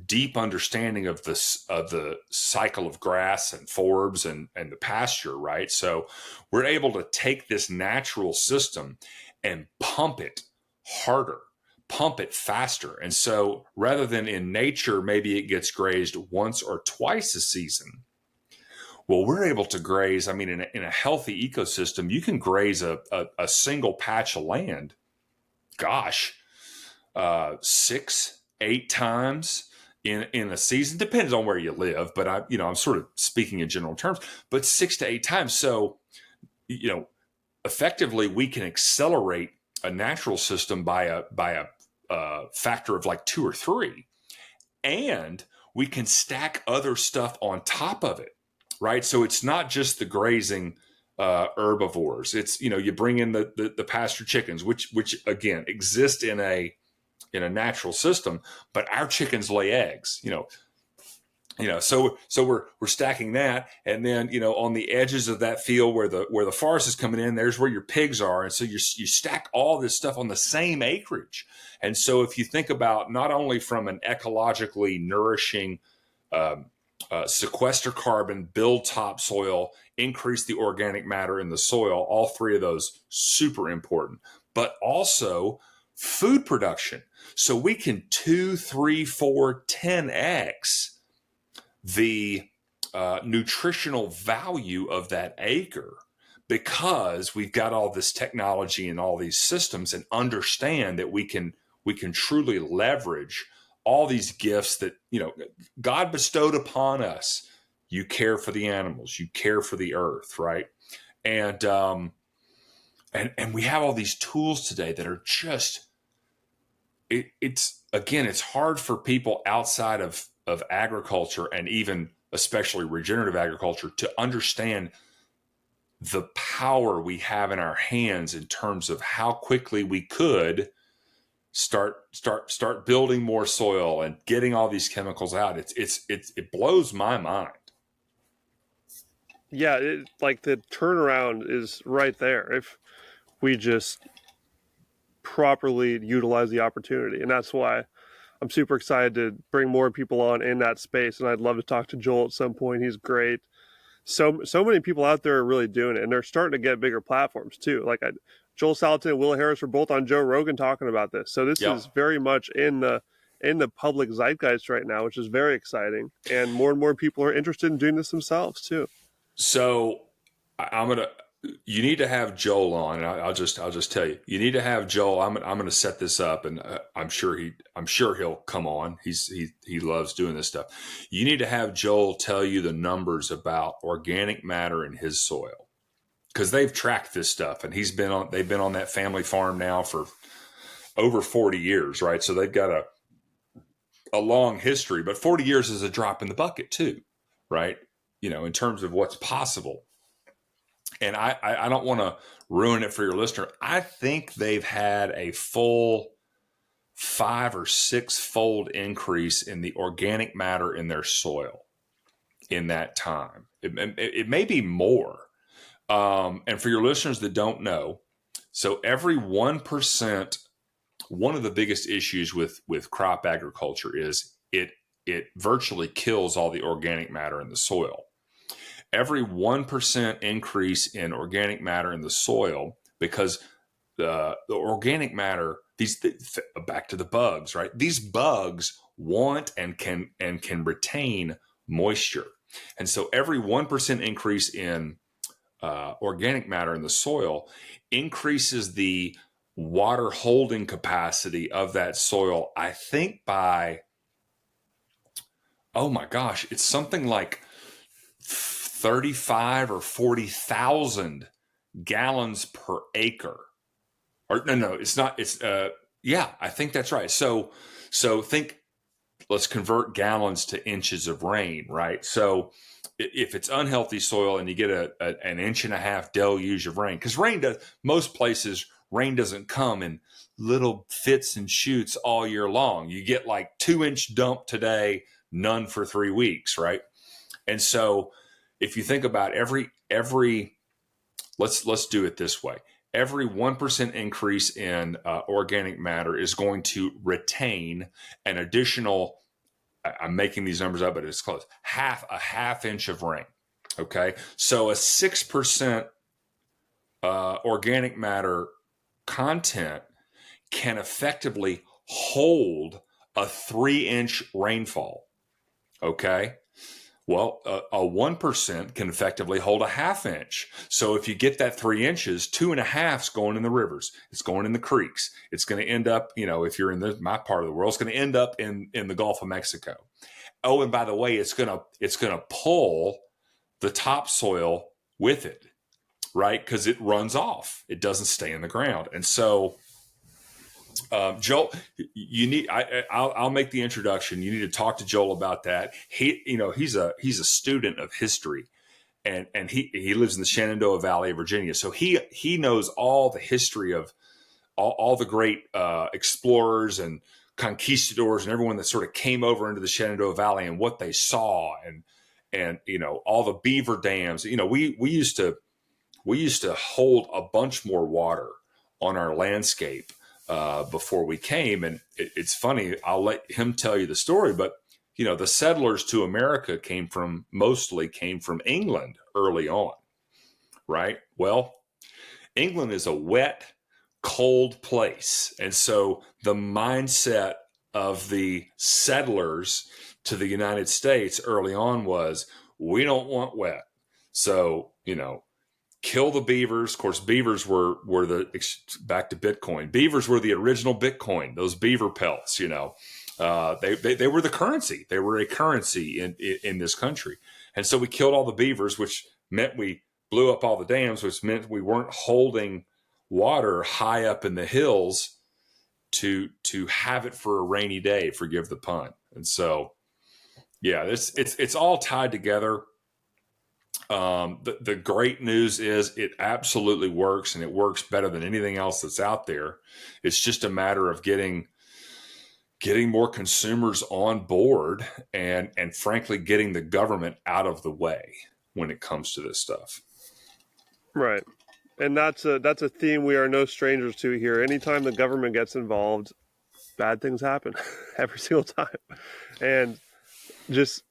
deep understanding of the cycle of grass and forbs and the pasture, right? So we're able to take this natural system and pump it harder, pump it faster. And so rather than in nature, maybe it gets grazed once or twice a season. Well, we're able to graze. I mean, in a healthy ecosystem, you can graze a single patch of land, gosh, 6-8 times in a season. Depends on where you live, but I'm sort of speaking in general terms, but 6 to 8 times. So, effectively we can accelerate a natural system by a factor of like 2 or 3, and we can stack other stuff on top of it, right? So it's not just the grazing herbivores. It's, you bring in the pasture chickens, which again exist in a natural system, but our chickens lay eggs, so we're stacking that, and then on the edges of that field where the forest is coming in, there's where your pigs are, and so you stack all this stuff on the same acreage. And so if you think about not only from an ecologically nourishing sequester carbon, build topsoil, increase the organic matter in the soil, all 3 of those super important, but also food production. So we can 2, 3, 4, 10x the nutritional value of that acre, because we've got all this technology and all these systems, and understand that we can truly leverage all these gifts that God bestowed upon us. You care for the animals, you care for the earth, right? And we have all these tools today that are just it's hard for people outside of agriculture, and even especially regenerative agriculture, to understand the power we have in our hands in terms of how quickly we could start building more soil and getting all these chemicals out. It blows my mind. Yeah, like the turnaround is right there if we just properly utilize the opportunity. And that's why I'm super excited to bring more people on in that space. And I'd love to talk to Joel at some point. He's great. So many people out there are really doing it, and they're starting to get bigger platforms too. Like Joel Salatin and Will Harris were both on Joe Rogan talking about this. So this is very much in the public zeitgeist right now, which is very exciting. And more people are interested in doing this themselves too. So you need to have Joel on, and I'll just tell you, you need to have Joel. I'm going to set this up, and I'm sure he'll come on. He loves doing this stuff. You need to have Joel tell you the numbers about organic matter in his soil, because they've tracked this stuff, and they've been on that family farm now for over 40 years, right? So they've got a long history, but 40 years is a drop in the bucket too, right? In terms of what's possible. And I don't want to ruin it for your listener. I think they've had a full 5 or 6-fold increase in the organic matter in their soil in that time. It may be more. And for your listeners that don't know, so every 1%, one of the biggest issues with crop agriculture is it virtually kills all the organic matter in the soil. Every 1% increase in organic matter in the soil, because the organic matter, back to the bugs, right? These bugs want and can retain moisture. And so every 1% increase in organic matter in the soil increases the water holding capacity of that soil, I think by, oh my gosh, it's something like 35 or 40,000 gallons per acre. Or no, it's not. It's yeah, I think that's right. So think. Let's convert gallons to inches of rain, right? So if it's unhealthy soil and you get an inch and a half deluge of rain, because most places rain doesn't come in little fits and shoots all year long. You get like 2-inch dump today, none for 3 weeks, right? And so if you think about every let's do it this way. Every 1% increase in organic matter is going to retain an additional, I'm making these numbers up, but it's close, a half inch of rain. Okay. So a 6% organic matter content can effectively hold a 3-inch rainfall. Okay. Well, a 1% can effectively hold a half inch. So if you get that 3 inches, 2.5 is going in the rivers. It's going in the creeks. It's going to end up, if you're in my part of the world, it's going to end up in the Gulf of Mexico. Oh, and by the way, it's going to pull the topsoil with it, right? Because it runs off. It doesn't stay in the ground. And so, Joel, you need. I'll make the introduction. You need to talk to Joel about that. He's a student of history, and he lives in the Shenandoah Valley of Virginia. So he knows all the history of all the great explorers and conquistadors and everyone that sort of came over into the Shenandoah Valley and what they saw and all the beaver dams. We used to hold a bunch more water on our landscape before we came. And it's funny, I'll let him tell you the story, but the settlers to America mostly came from England early on, right? Well, England is a wet, cold place. And so the mindset of the settlers to the United States early on was, we don't want wet. So, kill the beavers. Of course, beavers were back to Bitcoin. Beavers were the original Bitcoin. Those beaver pelts, they were the currency. They were a currency in this country. And so we killed all the beavers, which meant we blew up all the dams, which meant we weren't holding water high up in the hills to have it for a rainy day. Forgive the pun. And so, yeah, it's all tied together. The great news is it absolutely works, and it works better than anything else that's out there. It's just a matter of getting more consumers on board and frankly, getting the government out of the way when it comes to this stuff. Right. And that's a theme we are no strangers to here. Anytime the government gets involved, bad things happen every single time. And just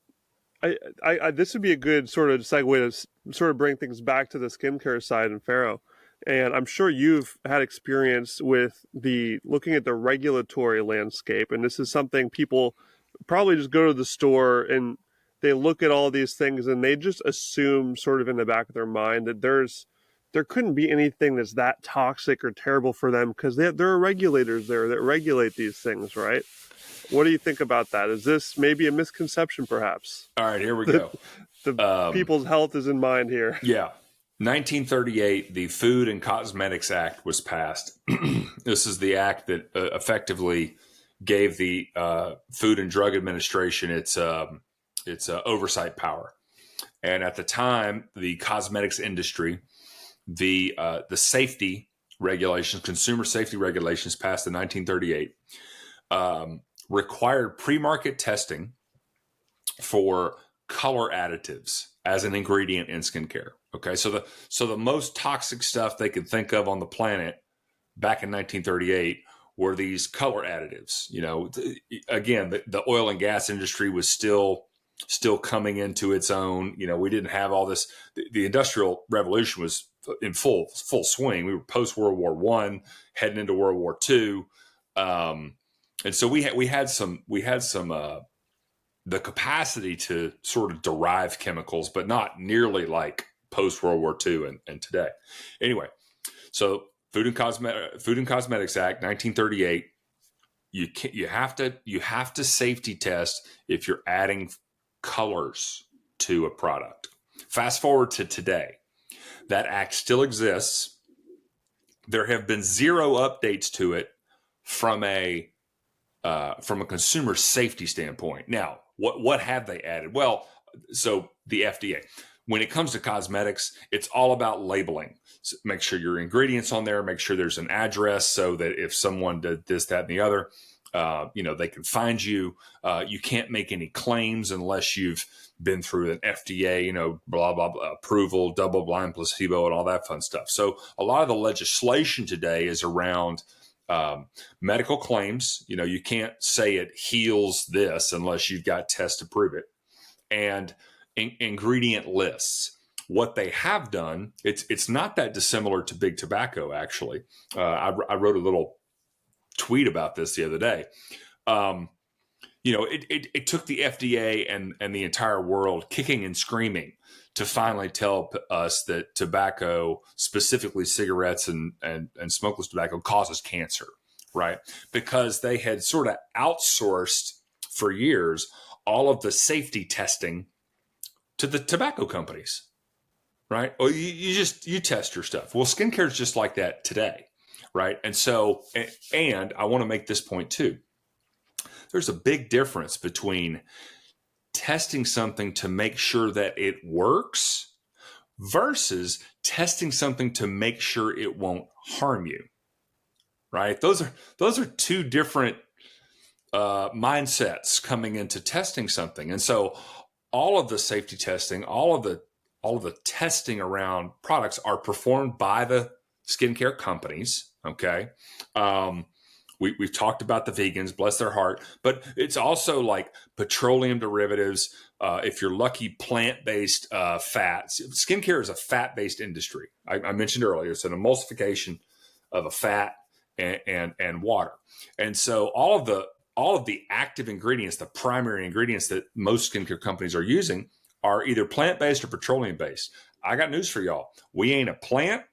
this would be a good sort of segue to sort of bring things back to the skincare side in Farrow. And I'm sure you've had experience with looking at the regulatory landscape. And this is something people probably just go to the store and they look at all these things and they just assume sort of in the back of their mind that there couldn't be anything that's that toxic or terrible for them because there are regulators there that regulate these things, right? What do you think about that? Is this maybe a misconception, perhaps? All right, here we go. The people's health is in mind here. Yeah. 1938, the Food and Cosmetics Act was passed. This is the act that effectively gave the Food and Drug Administration its oversight power. And at the time, the cosmetics industry, the safety regulations, consumer safety regulations passed in 1938, required pre-market testing for color additives as an ingredient in skincare. Okay, so the most toxic stuff they could think of on the planet back in 1938 were these color additives. Again, the oil and gas industry was still coming into its own. We didn't have all this. The Industrial Revolution was in full swing. We were post World War I, heading into World War II. And so we had some the capacity to sort of derive chemicals, but not nearly like post World War II and today. Anyway, so Food and Cosmetics Act 1938. You have to safety test if you're adding colors to a product. Fast forward to today. That act still exists. There have been zero updates to it from a consumer safety standpoint. Now, what have they added? Well, so the FDA, when it comes to cosmetics, it's all about labeling. So make sure your ingredients on there. Make sure there's an address so that if someone did this, that, and the other, they can find you. You can't make any claims unless you've been through an FDA, blah, blah, blah, approval, double blind placebo, and all that fun stuff. So a lot of the legislation today is around medical claims. You can't say it heals this unless you've got tests to prove it. And ingredient lists. What they have done, it's not that dissimilar to big tobacco, actually. I wrote a little tweet about this the other day. It took the FDA and the entire world kicking and screaming to finally tell us that tobacco, specifically cigarettes and smokeless tobacco, causes cancer, right? Because they had sort of outsourced for years all of the safety testing to the tobacco companies, right? Or you test your stuff. Well, skincare is just like that today, right? And so, and I want to make this point too. There's a big difference between testing something to make sure that it works versus testing something to make sure it won't harm you, right? Those are two different mindsets coming into testing something. And so all of the safety testing, all of the testing around products are performed by the skincare companies. Okay. We've talked about the vegans, bless their heart, but it's also like petroleum derivatives. If you're lucky, plant-based fats. Skincare is a fat-based industry. I mentioned earlier, it's an emulsification of a fat and water. And so all of the active ingredients, the primary ingredients that most skincare companies are using, are either plant-based or petroleum-based. I got news for y'all. We ain't a plant,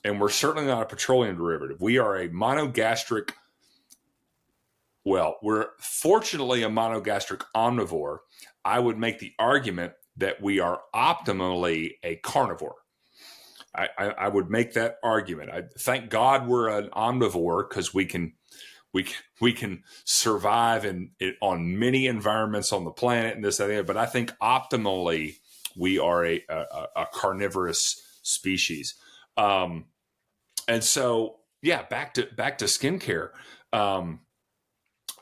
and we're certainly not a petroleum derivative. We are a monogastric. Well, we're fortunately a monogastric omnivore. I would make the argument that we are optimally a carnivore. I would make that argument. Thank God we're an omnivore because we can survive on many environments on the planet and this and that. But I think optimally we are a carnivorous species. And so back to skincare.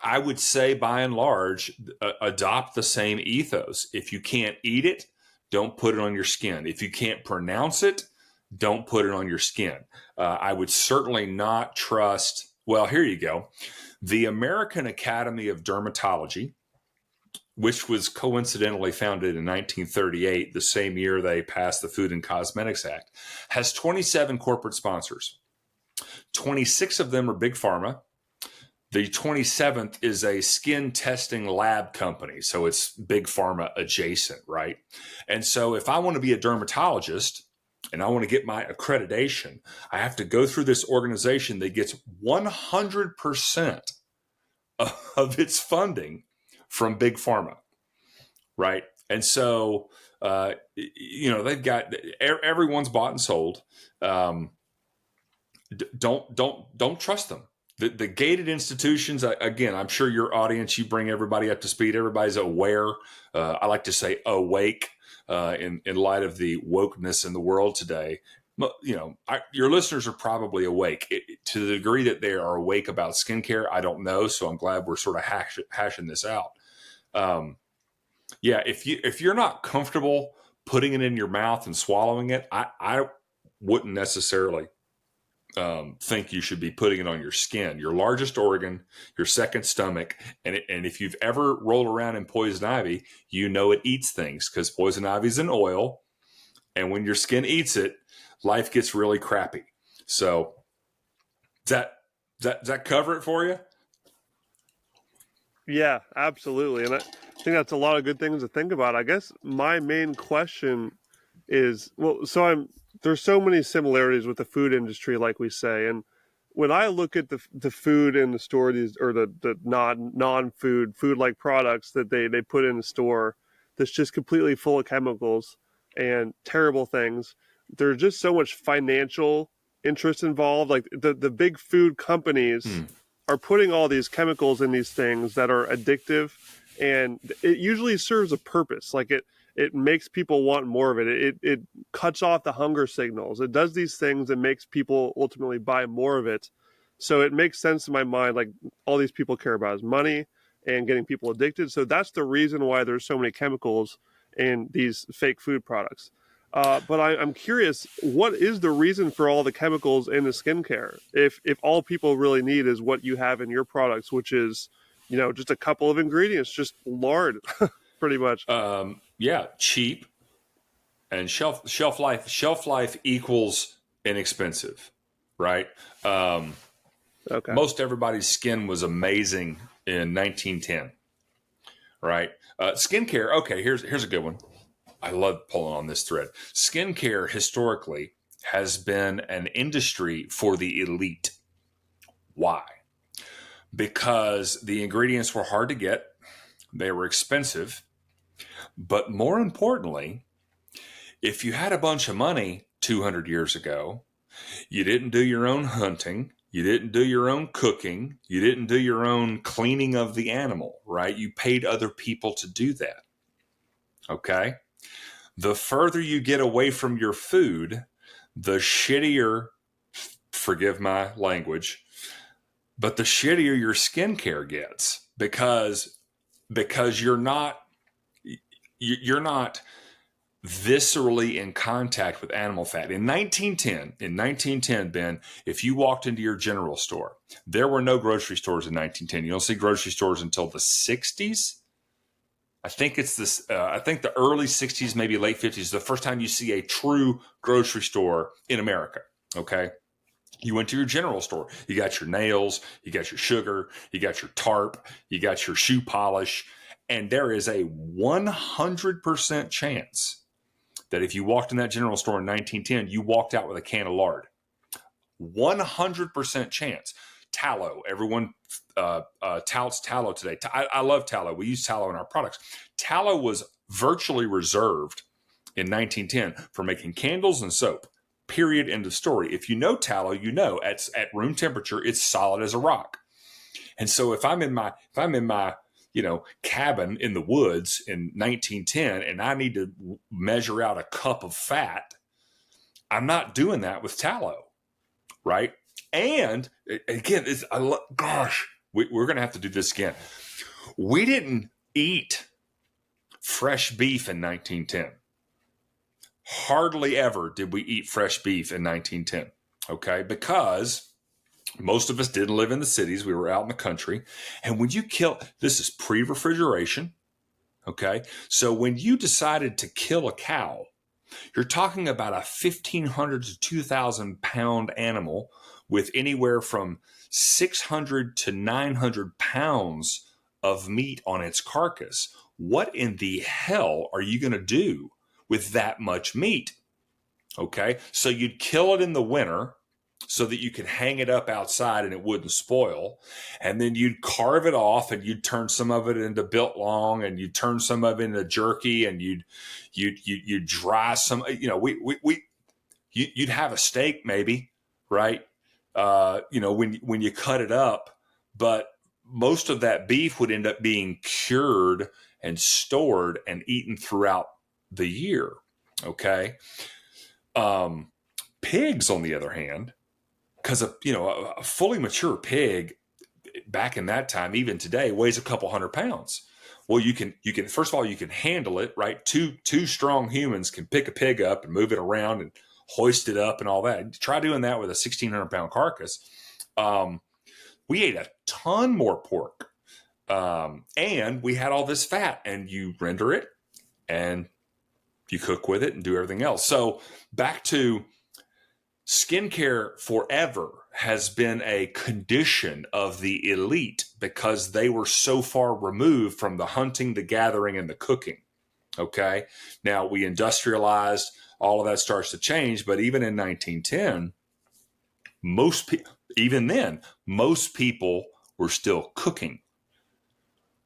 I would say by and large, adopt the same ethos. If you can't eat it, don't put it on your skin. If you can't pronounce it, don't put it on your skin. I would certainly not trust. Well, here you go. The American Academy of Dermatology, which was coincidentally founded in 1938, the same year they passed the Food and Cosmetics Act, has 27 corporate sponsors. 26 of them are big pharma. The 27th is a skin testing lab company, so it's big pharma adjacent, right? And so if I want to be a dermatologist and I want to get my accreditation, I have to go through this organization that gets 100% of its funding from big pharma, right? And so, they've got everyone's bought and sold. Don't trust them. The gated institutions, again, I'm sure your audience, you bring everybody up to speed. Everybody's aware. I like to say awake in light of the wokeness in the world today. Your listeners are probably awake to the degree that they are awake about skincare. I don't know. So I'm glad we're sort of hashing this out. If you're not comfortable putting it in your mouth and swallowing it, I wouldn't necessarily think you should be putting it on your skin, your largest organ, your second stomach. And if you've ever rolled around in poison ivy, it eats things because poison ivy is an oil. And when your skin eats it, life gets really crappy. So does that cover it for you? Yeah, absolutely. And I think that's a lot of good things to think about. I guess my main question is, there's so many similarities with the food industry, like we say. And when I look at the food in the store, the non-food, food-like products that they put in the store, that's just completely full of chemicals and terrible things. there's just so much financial interest involved. Like the big food companies are putting all these chemicals in these things that are addictive, and it usually serves a purpose. Like it makes people want more of it. It cuts off the hunger signals. It does these things that makes people ultimately buy more of it. So it makes sense in my mind. Like all these people care about is money and getting people addicted. So that's the reason why there's so many chemicals in these fake food products. But I'm curious, what is the reason for all the chemicals in the skincare? If all people really need is what you have in your products, which is, just a couple of ingredients, just lard, pretty much. Yeah, cheap and shelf life. Shelf life equals inexpensive, right? Okay. Most everybody's skin was amazing in 1910, right? Skincare. Okay, here's a good one. I love pulling on this thread. Skincare historically has been an industry for the elite. Why? Because the ingredients were hard to get, they were expensive, but more importantly, if you had a bunch of money 200 years ago, you didn't do your own hunting, you didn't do your own cooking, you didn't do your own cleaning of the animal, right? You paid other people to do that. Okay? The further you get away from your food, the shittier, forgive my language, but the shittier your skincare gets because you're not viscerally in contact with animal fat. In 1910, Ben, if you walked into your general store, there were no grocery stores in 1910. You don't see grocery stores until the 60s. I think it's this. I think the early 60s, maybe late 50s, the first time you see a true grocery store in America. Okay. You went to your general store. You got your nails, you got your sugar, you got your tarp, you got your shoe polish. And there is a 100% chance that if you walked in that general store in 1910, you walked out with a can of lard. 100% chance. Tallow. Everyone touts tallow today. I love tallow. We use tallow in our products. Tallow was virtually reserved in 1910 for making candles and soap. Period. End of story. If you know tallow, you know at room temperature, it's solid as a rock. And so if I'm in my cabin in the woods in 1910 and I need to measure out a cup of fat, I'm not doing that with tallow, right? And again, we're going to have to do this again. We didn't eat fresh beef in 1910. Hardly ever did we eat fresh beef in 1910, okay? Because most of us didn't live in the cities. We were out in the country. And when you this is pre-refrigeration, okay? So when you decided to kill a cow, you're talking about a 1,500 to 2,000 pound animal with anywhere from 600 to 900 pounds of meat on its carcass. What in the hell are you going to do with that much meat? Okay, so you'd kill it in the winter so that you could hang it up outside and it wouldn't spoil. And then you'd carve it off and you'd turn some of it into biltong and you'd turn some of it into jerky and you'd dry some, you'd have a steak maybe, right? When you cut it up, but most of that beef would end up being cured and stored and eaten throughout the year. Okay. Pigs, on the other hand, because a fully mature pig back in that time, even today, weighs a couple hundred pounds. Well, you can first of all, you can handle it, right? Two strong humans can pick a pig up and move it around and hoist it up and all that. Try doing that with a 1,600 pound carcass. We ate a ton more pork, and we had all this fat. And you render it, and you cook with it, and do everything else. So back to skincare forever has been a condition of the elite because they were so far removed from the hunting, the gathering, and the cooking. Okay. Now we industrialized, all of that starts to change. But even in 1910, most people were still cooking,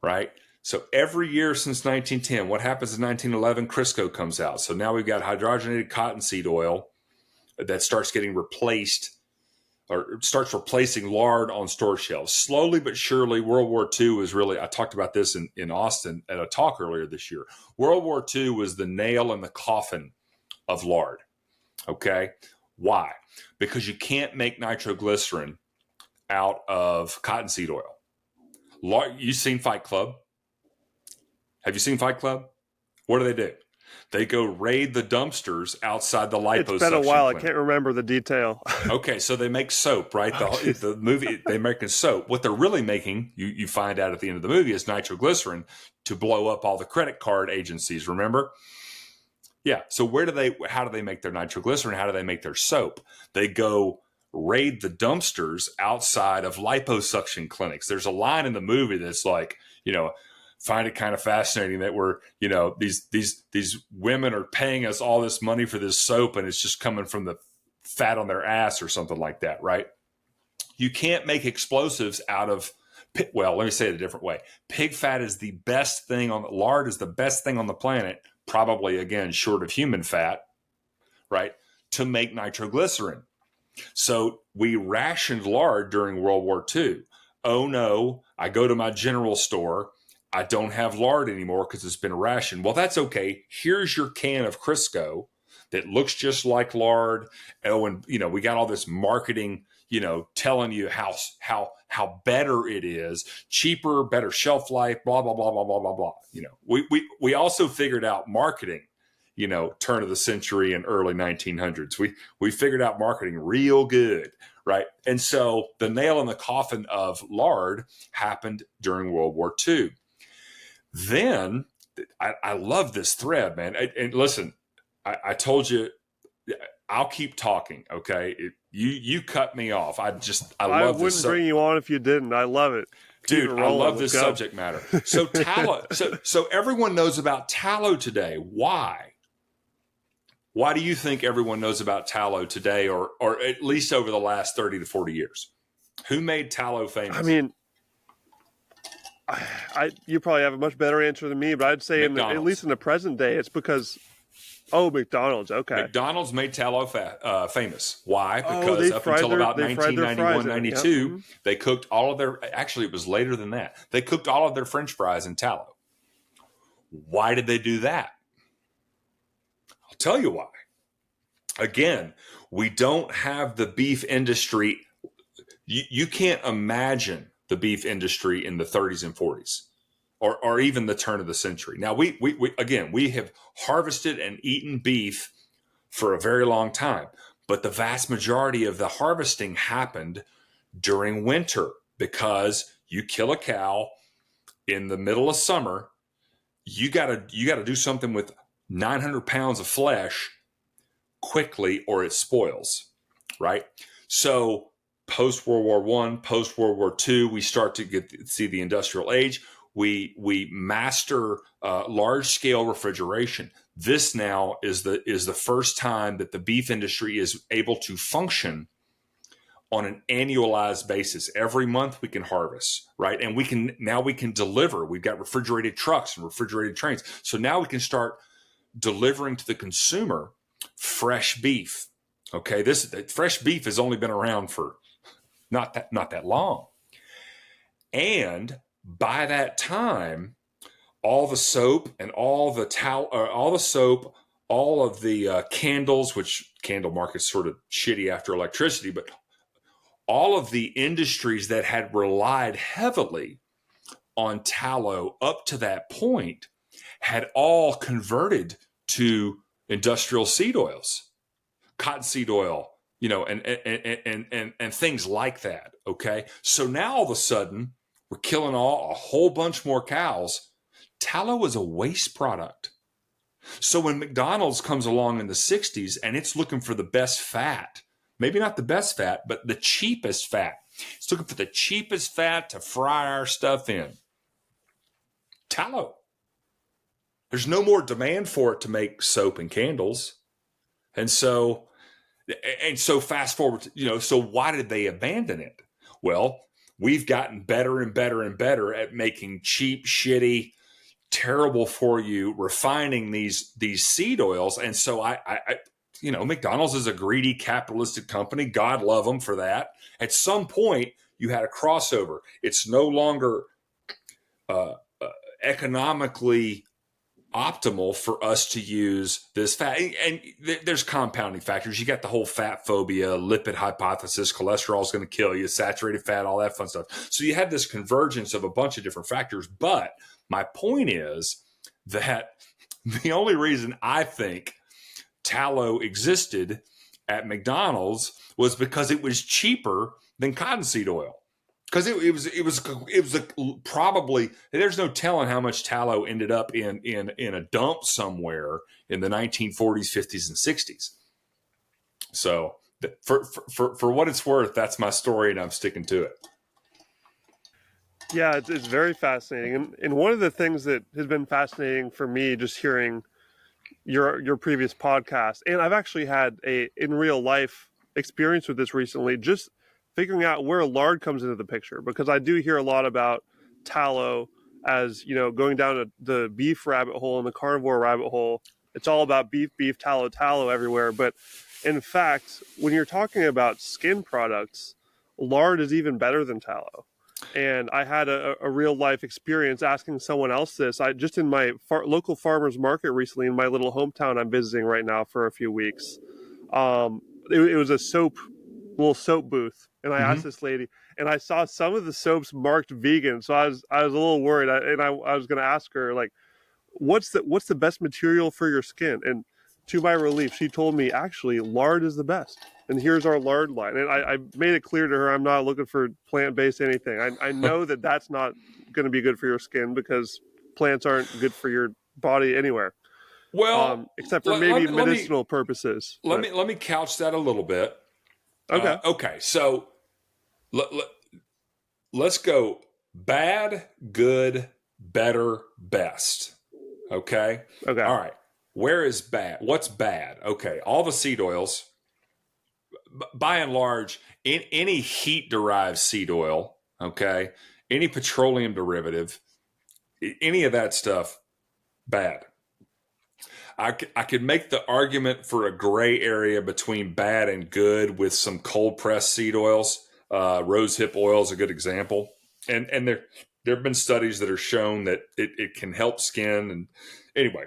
right? So every year since 1910, what happens in 1911? Crisco comes out. So now we've got hydrogenated cottonseed oil that starts getting replaced or starts replacing lard on store shelves. Slowly but surely, World War II was really, I talked about this in Austin at a talk earlier this year. World War II was the nail in the coffin of lard. Okay. Why? Because you can't make nitroglycerin out of cottonseed oil. You've seen Fight Club. Have you seen Fight Club? What do? They go raid the dumpsters outside the liposuction. It's been a while. clinic. I can't remember the detail. Okay, so they make soap, right? The movie, they're making soap. What they're really making, you find out at the end of the movie, is nitroglycerin to blow up all the credit card agencies, remember? Yeah, so how do they make their nitroglycerin? How do they make their soap? They go raid the dumpsters outside of liposuction clinics. There's a line in the movie that's like, find it kind of fascinating that we're, these women are paying us all this money for this soap and it's just coming from the fat on their ass or something like that, right? You can't make explosives out of, well, let me say it a different way. Pig fat is the best thing lard is the best thing on the planet, probably, again, short of human fat, right, to make nitroglycerin. So we rationed lard during World War II. Oh no, I go to my general store, I don't have lard anymore because it's been rationed. Well, that's okay. Here's your can of Crisco that looks just like lard. Oh, and we got all this marketing, telling you how better it is, cheaper, better shelf life, blah blah blah blah blah blah blah. We also figured out marketing, turn of the century and early 1900s. We figured out marketing real good, right? And so the nail in the coffin of lard happened during World War II. Then I love this thread, man. And listen, I told you, I'll keep talking. Okay. You cut me off. I love this. I wouldn't bring you on if you didn't. I love it. Dude, I love this subject matter. So tallow, so everyone knows about tallow today. Why? Why do you think everyone knows about tallow today, or at least over the last 30 to 40 years? Who made tallow famous? I mean, you probably have a much better answer than me, but I'd say at least in the present day, it's because, McDonald's. Okay. McDonald's made tallow famous. Why? Because up until about 1991, 92, yep. They cooked all of actually it was later than that. They cooked all of their French fries in tallow. Why did they do that? I'll tell you why. Again, we don't have the beef industry. You can't imagine the beef industry in the 30s and 40s, or even the turn of the century. Now, we have harvested and eaten beef for a very long time, but the vast majority of the harvesting happened during winter because you kill a cow in the middle of summer. You gotta do something with 900 pounds of flesh quickly, or it spoils, right? So post World War I, post World War II, we start to see the industrial age. We master large scale refrigeration. This now is the first time that the beef industry is able to function on an annualized basis. Every month we can harvest, right? And we can deliver. We've got refrigerated trucks and refrigerated trains. So now we can start delivering to the consumer fresh beef. Okay, fresh beef has only been around for not that long. And by that time, all the soap and all the candles, which candle market's sort of shitty after electricity, but all of the industries that had relied heavily on tallow up to that point had all converted to industrial seed oils, cottonseed oil, and things like that. Okay. So now all of a sudden we're killing a whole bunch more cows. Tallow is a waste product. So when McDonald's comes along in the 60s and it's looking for the best fat, maybe not the best fat, but the cheapest fat. It's looking for the cheapest fat to fry our stuff in. Tallow. There's no more demand for it to make soap and candles. And so fast forward, so why did they abandon it? Well, we've gotten better and better and better at making cheap, shitty, terrible for you, refining these seed oils. And so I McDonald's is a greedy capitalistic company. God love them for that. At some point, you had a crossover. It's no longer economically optimal for us to use this fat. And there's compounding factors. You got the whole fat phobia, lipid hypothesis, cholesterol is going to kill you, saturated fat, all that fun stuff. So you had this convergence of a bunch of different factors. But my point is that the only reason I think tallow existed at McDonald's was because it was cheaper than cottonseed oil. Because it was probably, there's no telling how much tallow ended up in a dump somewhere in the 1940s, 50s, and 60s. So for what it's worth, that's my story, and I'm sticking to it. Yeah, it's very fascinating. And one of the things that has been fascinating for me, just hearing your previous podcast, and I've actually had in real life experience with this recently, just figuring out where lard comes into the picture, because I do hear a lot about tallow as, going down the beef rabbit hole and the carnivore rabbit hole. It's all about beef, tallow everywhere. But in fact, when you're talking about skin products, lard is even better than tallow. And I had a real life experience asking someone else this. I just in my local farmers market recently in my little hometown I'm visiting right now for a few weeks. It was a little soap booth, and I asked this lady, and I saw some of the soaps marked vegan, so I was a little worried. I was going to ask her, like, what's the best material for your skin? And to my relief, she told me actually lard is the best. And here's our lard line. And I made it clear to her I'm not looking for plant-based anything. I know that that's not going to be good for your skin because plants aren't good for your body anywhere. Well, except for maybe medicinal purposes. Let me couch that a little bit. Okay. Okay. So let's go bad, good, better, best. Okay. Okay. All right. Where is bad? What's bad? Okay. All the seed oils, by and large, in any heat-derived seed oil, okay, any petroleum derivative, any of that stuff, bad. I could make the argument for a gray area between bad and good with some cold-pressed seed oils. Rosehip oil is a good example. And there have been studies that are shown that it can help skin. And anyway,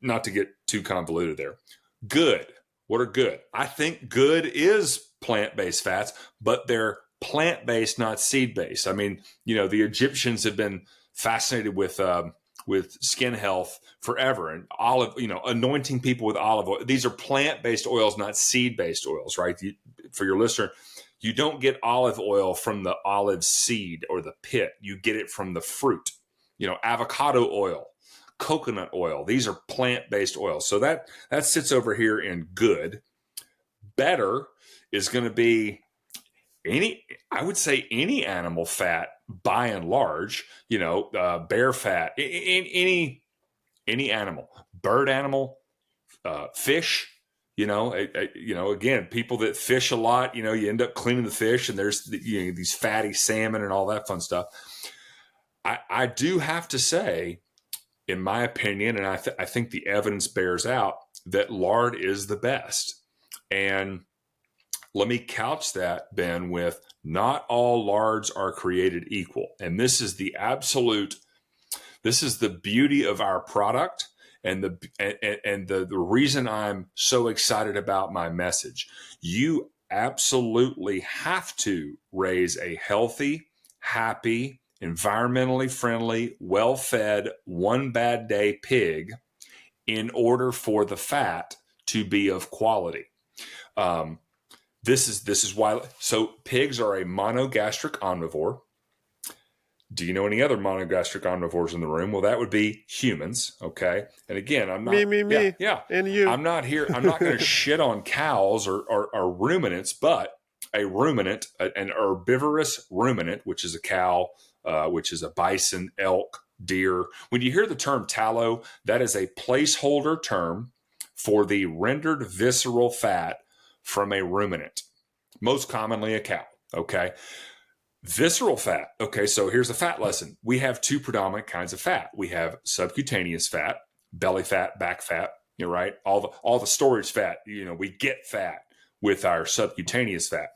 not to get too convoluted there. Good. What are good? I think good is plant-based fats, but they're plant-based, not seed-based. I mean, the Egyptians have been fascinated with skin health forever, and anointing people with olive oil. These are plant-based oils, not seed-based oils, right? For your listener, you don't get olive oil from the olive seed or the pit. You get it from the fruit. Avocado oil, coconut oil. These are plant-based oils. So that sits over here in good. Better is going to be I would say any animal fat by and large, bear fat, any animal, bird animal, fish, again, people that fish a lot, you end up cleaning the fish and there's these fatty salmon and all that fun stuff. I do have to say, in my opinion, and I think the evidence bears out that lard is the best. And let me couch that, Ben, with not all lards are created equal. And this is the beauty of our product and the reason I'm so excited about my message. You absolutely have to raise a healthy, happy, environmentally friendly, well-fed, one bad day pig in order for the fat to be of quality. This is why. So pigs are a monogastric omnivore. Do you know any other monogastric omnivores in the room? Well, that would be humans. Okay. And again, I'm not me. Yeah. And you. I'm not going to shit on cows or ruminants, but a ruminant, an herbivorous ruminant, which is a cow, which is a bison, elk, deer. When you hear the term tallow, that is a placeholder term for the rendered visceral fat from a ruminant, most commonly a cow. Okay. Visceral fat. Okay, so here's a fat lesson. We have two predominant kinds of fat. We have subcutaneous fat, belly fat, back fat, right? All the storage fat, we get fat with our subcutaneous fat.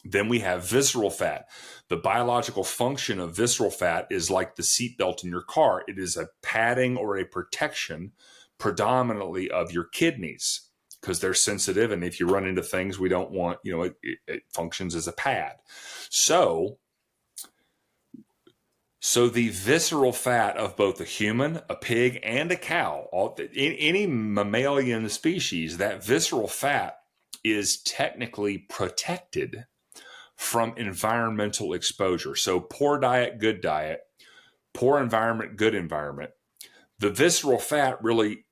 Then we have visceral fat. The biological function of visceral fat is like the seatbelt in your car. It is a padding or a protection predominantly of your kidneys because they're sensitive. And if you run into things we don't want, it functions as a pad. So the visceral fat of both a human, a pig, and a cow, any mammalian species, that visceral fat is technically protected from environmental exposure. So poor diet, good diet, poor environment, good environment. The visceral fat really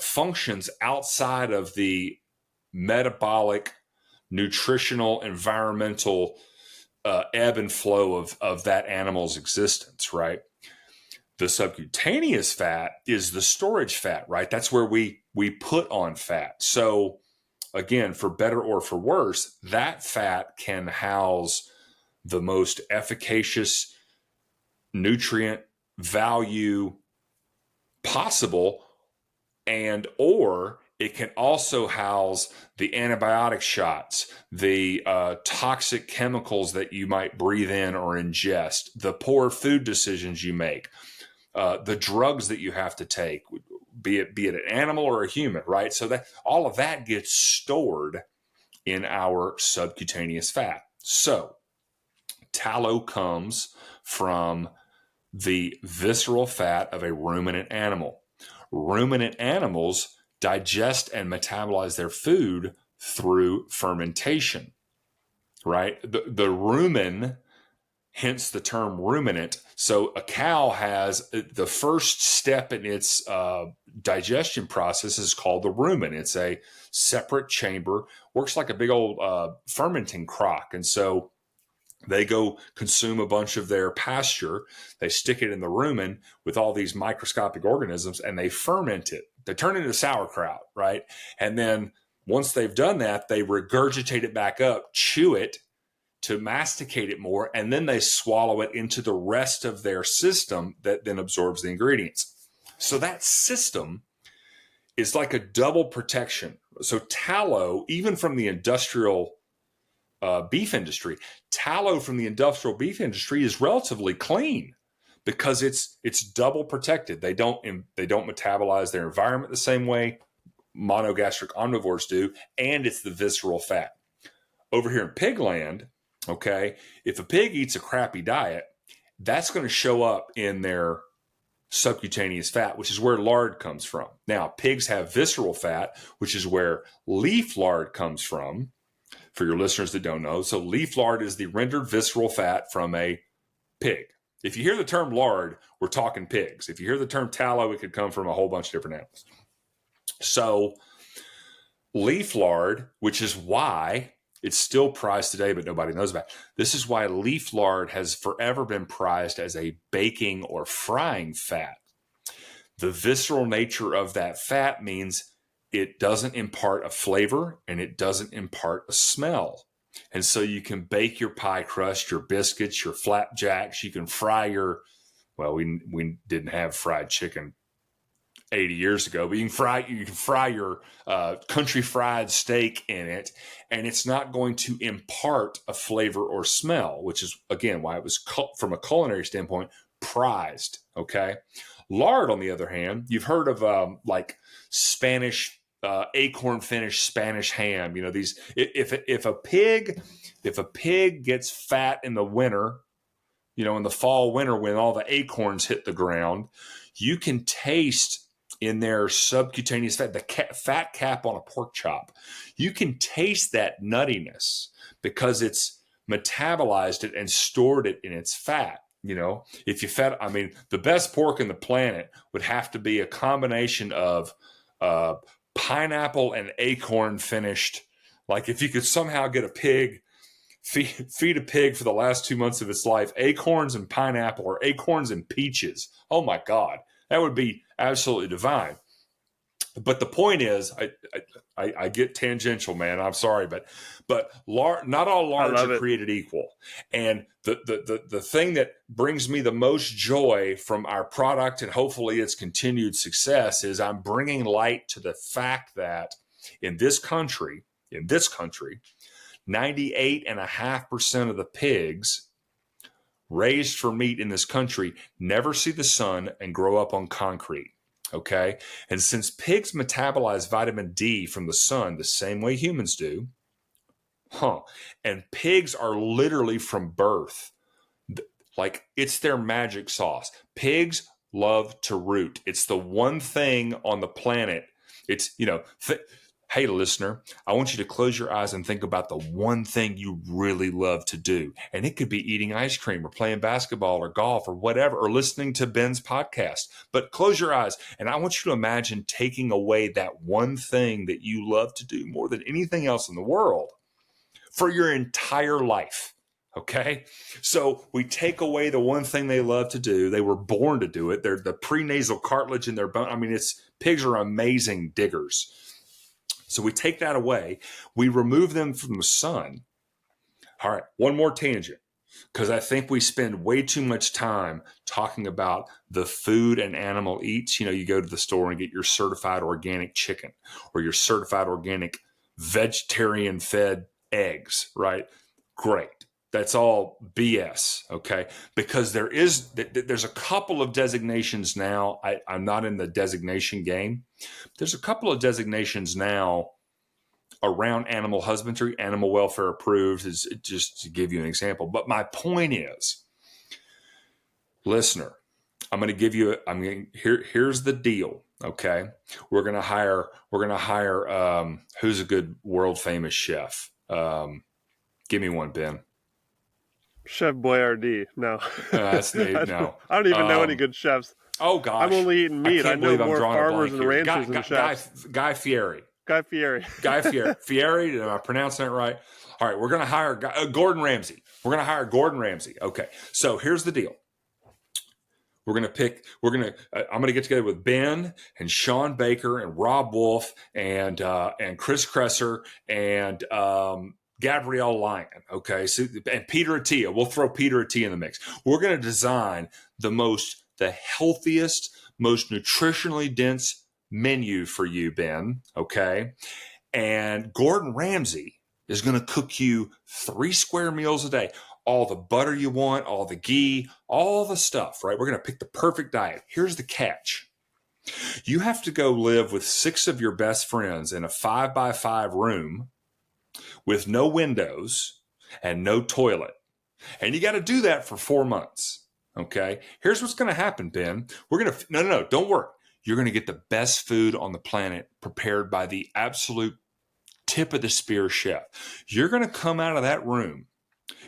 functions outside of the metabolic, nutritional, environmental ebb and flow of that animal's existence, right? The subcutaneous fat is the storage fat, right? That's where we put on fat. So again, for better or for worse, that fat can house the most efficacious nutrient value possible, or it can also house the antibiotic shots, the toxic chemicals that you might breathe in or ingest, the poor food decisions you make, the drugs that you have to take, be it an animal or a human, right? So that all of that gets stored in our subcutaneous fat. So tallow comes from the visceral fat of a ruminant animal. Ruminant animals digest and metabolize their food through fermentation, right? The rumen, hence the term ruminant. So a cow has the first step in its digestion process is called the rumen. It's a separate chamber, works like a big old fermenting crock. And so they go consume a bunch of their pasture. They stick it in the rumen with all these microscopic organisms and they ferment it. They turn it into sauerkraut, right? And then once they've done that, they regurgitate it back up, chew it to masticate it more, and then they swallow it into the rest of their system that then absorbs the ingredients. So that system is like a double protection. So tallow, even from the industrial beef industry, tallow from the industrial beef industry is relatively clean because it's double protected. They don't metabolize their environment the same way monogastric omnivores do, and it's the visceral fat. Over here in pig land, okay, if a pig eats a crappy diet, that's going to show up in their subcutaneous fat, which is where lard comes from. Now, pigs have visceral fat, which is where leaf lard comes from. For your listeners that don't know, so leaf lard is the rendered visceral fat from a pig. If you hear the term lard, we're talking pigs. If you hear the term tallow, it could come from a whole bunch of different animals. So leaf lard, which is why it's still prized today, but nobody knows about it. This is why leaf lard has forever been prized as a baking or frying fat. The visceral nature of that fat means it doesn't impart a flavor and it doesn't impart a smell. And so you can bake your pie crust, your biscuits, your flapjacks. You can fry we didn't have fried chicken 80 years ago, but you can fry your country fried steak in it, and it's not going to impart a flavor or smell, which is, again, why it was, from a culinary standpoint, prized, okay? Lard, on the other hand, you've heard of like Spanish acorn finished Spanish ham. These, if a pig gets fat in the winter, in the fall winter when all the acorns hit the ground, you can taste in their subcutaneous fat, the fat cap on a pork chop, you can taste that nuttiness because it's metabolized it and stored it in its fat. If you the best pork in the planet would have to be a combination of pineapple and acorn finished. Like if you could somehow get a pig, feed a pig for the last 2 months of its life, acorns and pineapple or acorns and peaches. Oh my God, that would be absolutely divine. But the point is, I get tangential, man. I'm sorry, but not all I large love are it. created equal. And the thing that brings me the most joy from our product and hopefully its continued success is I'm bringing light to the fact that in this country, 98.5% of the pigs raised for meat in this country never see the sun and grow up on concrete. Okay. And since pigs metabolize vitamin D from the sun the same way humans do, and pigs are literally from birth, like it's their magic sauce. Pigs love to root. It's the one thing on the planet. It's, hey, listener, I want you to close your eyes and think about the one thing you really love to do. And it could be eating ice cream or playing basketball or golf or whatever, or listening to Ben's podcast. But close your eyes and I want you to imagine taking away that one thing that you love to do more than anything else in the world for your entire life. Okay. So we take away the one thing they love to do. They were born to do it. They're the prenasal cartilage in their bone. I mean, pigs are amazing diggers. So we take that away. We remove them from the sun. All right. One more tangent, because I think we spend way too much time talking about the food an animal eats. You go to the store and get your certified organic chicken or your certified organic vegetarian fed eggs, right? Great. That's all BS, okay? Because there's a couple of designations now. I'm not in the designation game. There's a couple of designations now around animal husbandry, animal welfare approved, is just to give you an example. But my point is, listener, here's the deal. Okay. We're going to hire, who's a good world famous chef? Give me one, Ben. Chef Boyardee. No. That's no. I don't even know any good chefs. Oh gosh. I'm only eating meat. I know more farmers and ranchers than chefs. Guy Fieri. Guy Fieri. Guy Fieri. Fieri, am I pronouncing that right? All right, we're going to hire Gordon Ramsay. We're going to hire Gordon Ramsay. Okay, so here's the deal. I'm going to get together with Ben and Sean Baker and Rob Wolf and Chris Kresser and Gabrielle Lyon. Okay, so, and Peter Attia. We'll throw Peter Attia in the mix. We're going to design the healthiest, most nutritionally dense menu for you, Ben. Okay, and Gordon Ramsay is going to cook you 3 square meals a day. All the butter you want, all the ghee, all the stuff, right? We're going to pick the perfect diet. Here's the catch. You have to go live with 6 of your best friends in a 5x5 room with no windows and no toilet. And you got to do that for 4 months. Okay. Here's what's going to happen, Ben. No, don't worry. You're going to get the best food on the planet prepared by the absolute tip of the spear chef. You're going to come out of that room.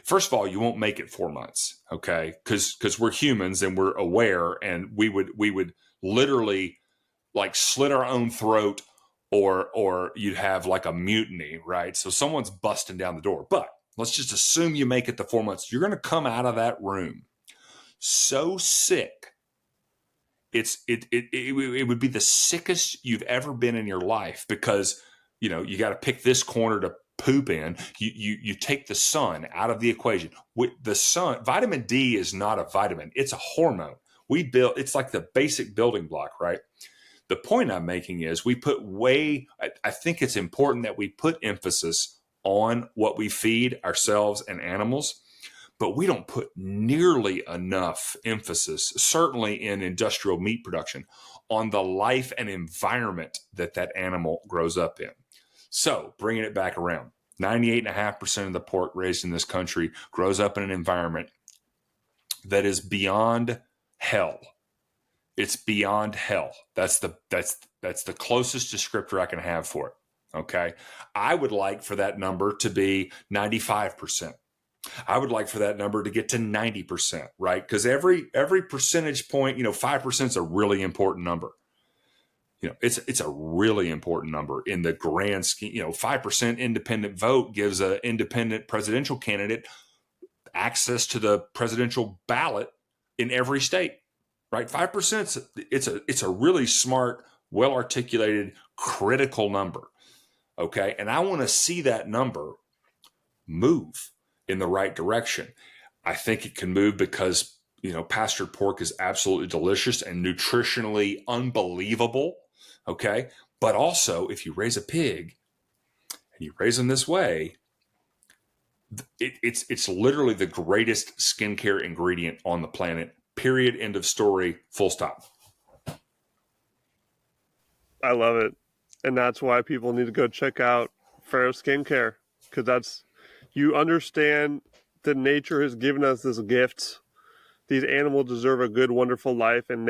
First of all, you won't make it 4 months, okay? Because we're humans and we're aware, and we would literally like slit our own throat, or you'd have like a mutiny, right? So someone's busting down the door. But let's just assume you make it to 4 months. You're going to come out of that room so sick. It would be the sickest you've ever been in your life, because you got to pick this corner to poop in. You take the sun out of the equation. With the sun, vitamin D is not a vitamin, it's a hormone. It's like the basic building block, right? The point I'm making is I think it's important that we put emphasis on what we feed ourselves and animals, but we don't put nearly enough emphasis, certainly in industrial meat production, on the life and environment that animal grows up in. So bringing it back around, 98.5% of the pork raised in this country grows up in an environment that is beyond hell. It's beyond hell. That's the closest descriptor I can have for it. Okay. I would like for that number to be 95%. I would like for that number to get to 90%, right? Because every percentage point, 5% is a really important number. It's a really important number in the grand scheme. 5% independent vote gives an independent presidential candidate access to the presidential ballot in every state, right? 5%, it's a really smart well articulated, critical number. Okay. And I want to see that number move in the right direction. I think it can move because, pastured pork is absolutely delicious and nutritionally unbelievable. Okay. But also, if you raise a pig and you raise them this way, it's literally the greatest skincare ingredient on the planet. Period. End of story. Full stop. I love it. And that's why people need to go check out Farrow Skincare, because you understand that nature has given us this gift. These animals deserve a good, wonderful life, and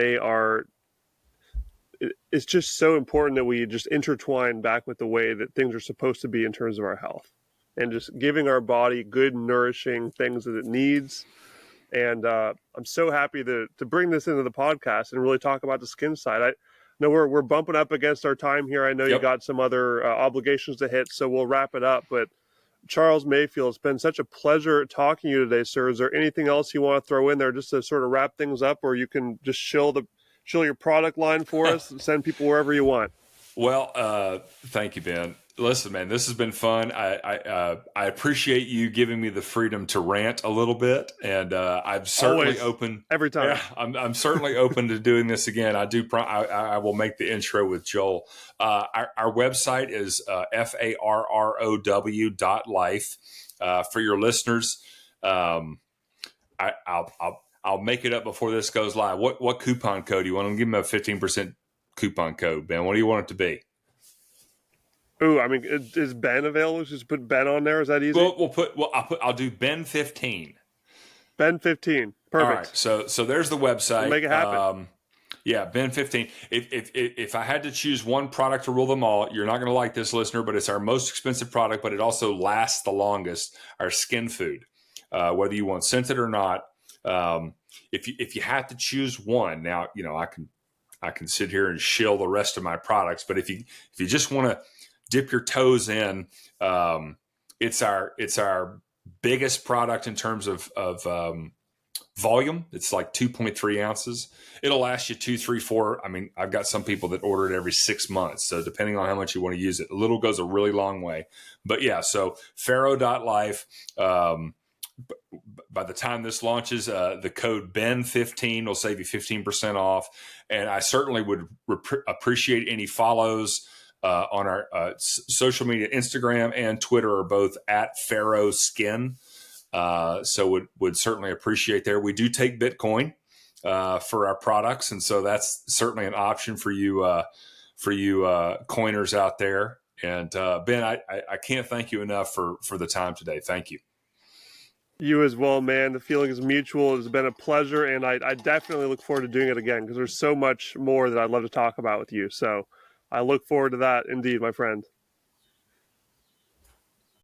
it's just so important that we just intertwine back with the way that things are supposed to be in terms of our health and just giving our body good, nourishing things that it needs. And I'm so happy to bring this into the podcast and really talk about the skin side. I know we're bumping up against our time here. I know you got some other obligations to hit, so we'll wrap it up. But Charles Mayfield, it's been such a pleasure talking to you today, sir. Is there anything else you want to throw in there just to sort of wrap things up, or you can just shill your product line for us and send people wherever you want? Well, thank you, Ben. Listen, man, this has been fun. I appreciate you giving me the freedom to rant a little bit, and I'm certainly open every time. Yeah, I'm certainly open to doing this again. I will make the intro with Joel. Our website is FARROW.life. For your listeners, I'll make it up before this goes live. What coupon code do you want? I'm giving them a 15% coupon code, Ben. What do you want it to be? Ooh, I mean, is Ben available? Just put Ben on there. Is that easy? I'll do Ben 15. Ben 15. Perfect. All right. So there's the website. We'll make it happen. Ben 15. If I had to choose one product to rule them all, you're not going to like this, listener, but it's our most expensive product, but it also lasts the longest. Our skin food, whether you want scented or not. If you have to choose one, now I can sit here and shill the rest of my products, but if you just want to dip your toes in, it's our biggest product in terms of volume. It's like 2.3 ounces. It'll last you 2, 3, 4. I mean, I've got some people that order it every 6 months. So depending on how much you want to use it, a little goes a really long way. But yeah, so Farrow.life. By the time this launches, the code BEN15 will save you 15% off. And I certainly would appreciate any follows on our social media. Instagram and Twitter are both at Farrow Skin. So would certainly appreciate there. We do take Bitcoin for our products. And so that's certainly an option for you coiners out there. And Ben, I can't thank you enough for the time today. Thank you. You as well, man. The feeling is mutual. It's been a pleasure, and I definitely look forward to doing it again because there's so much more that I'd love to talk about with you. So I look forward to that indeed, my friend.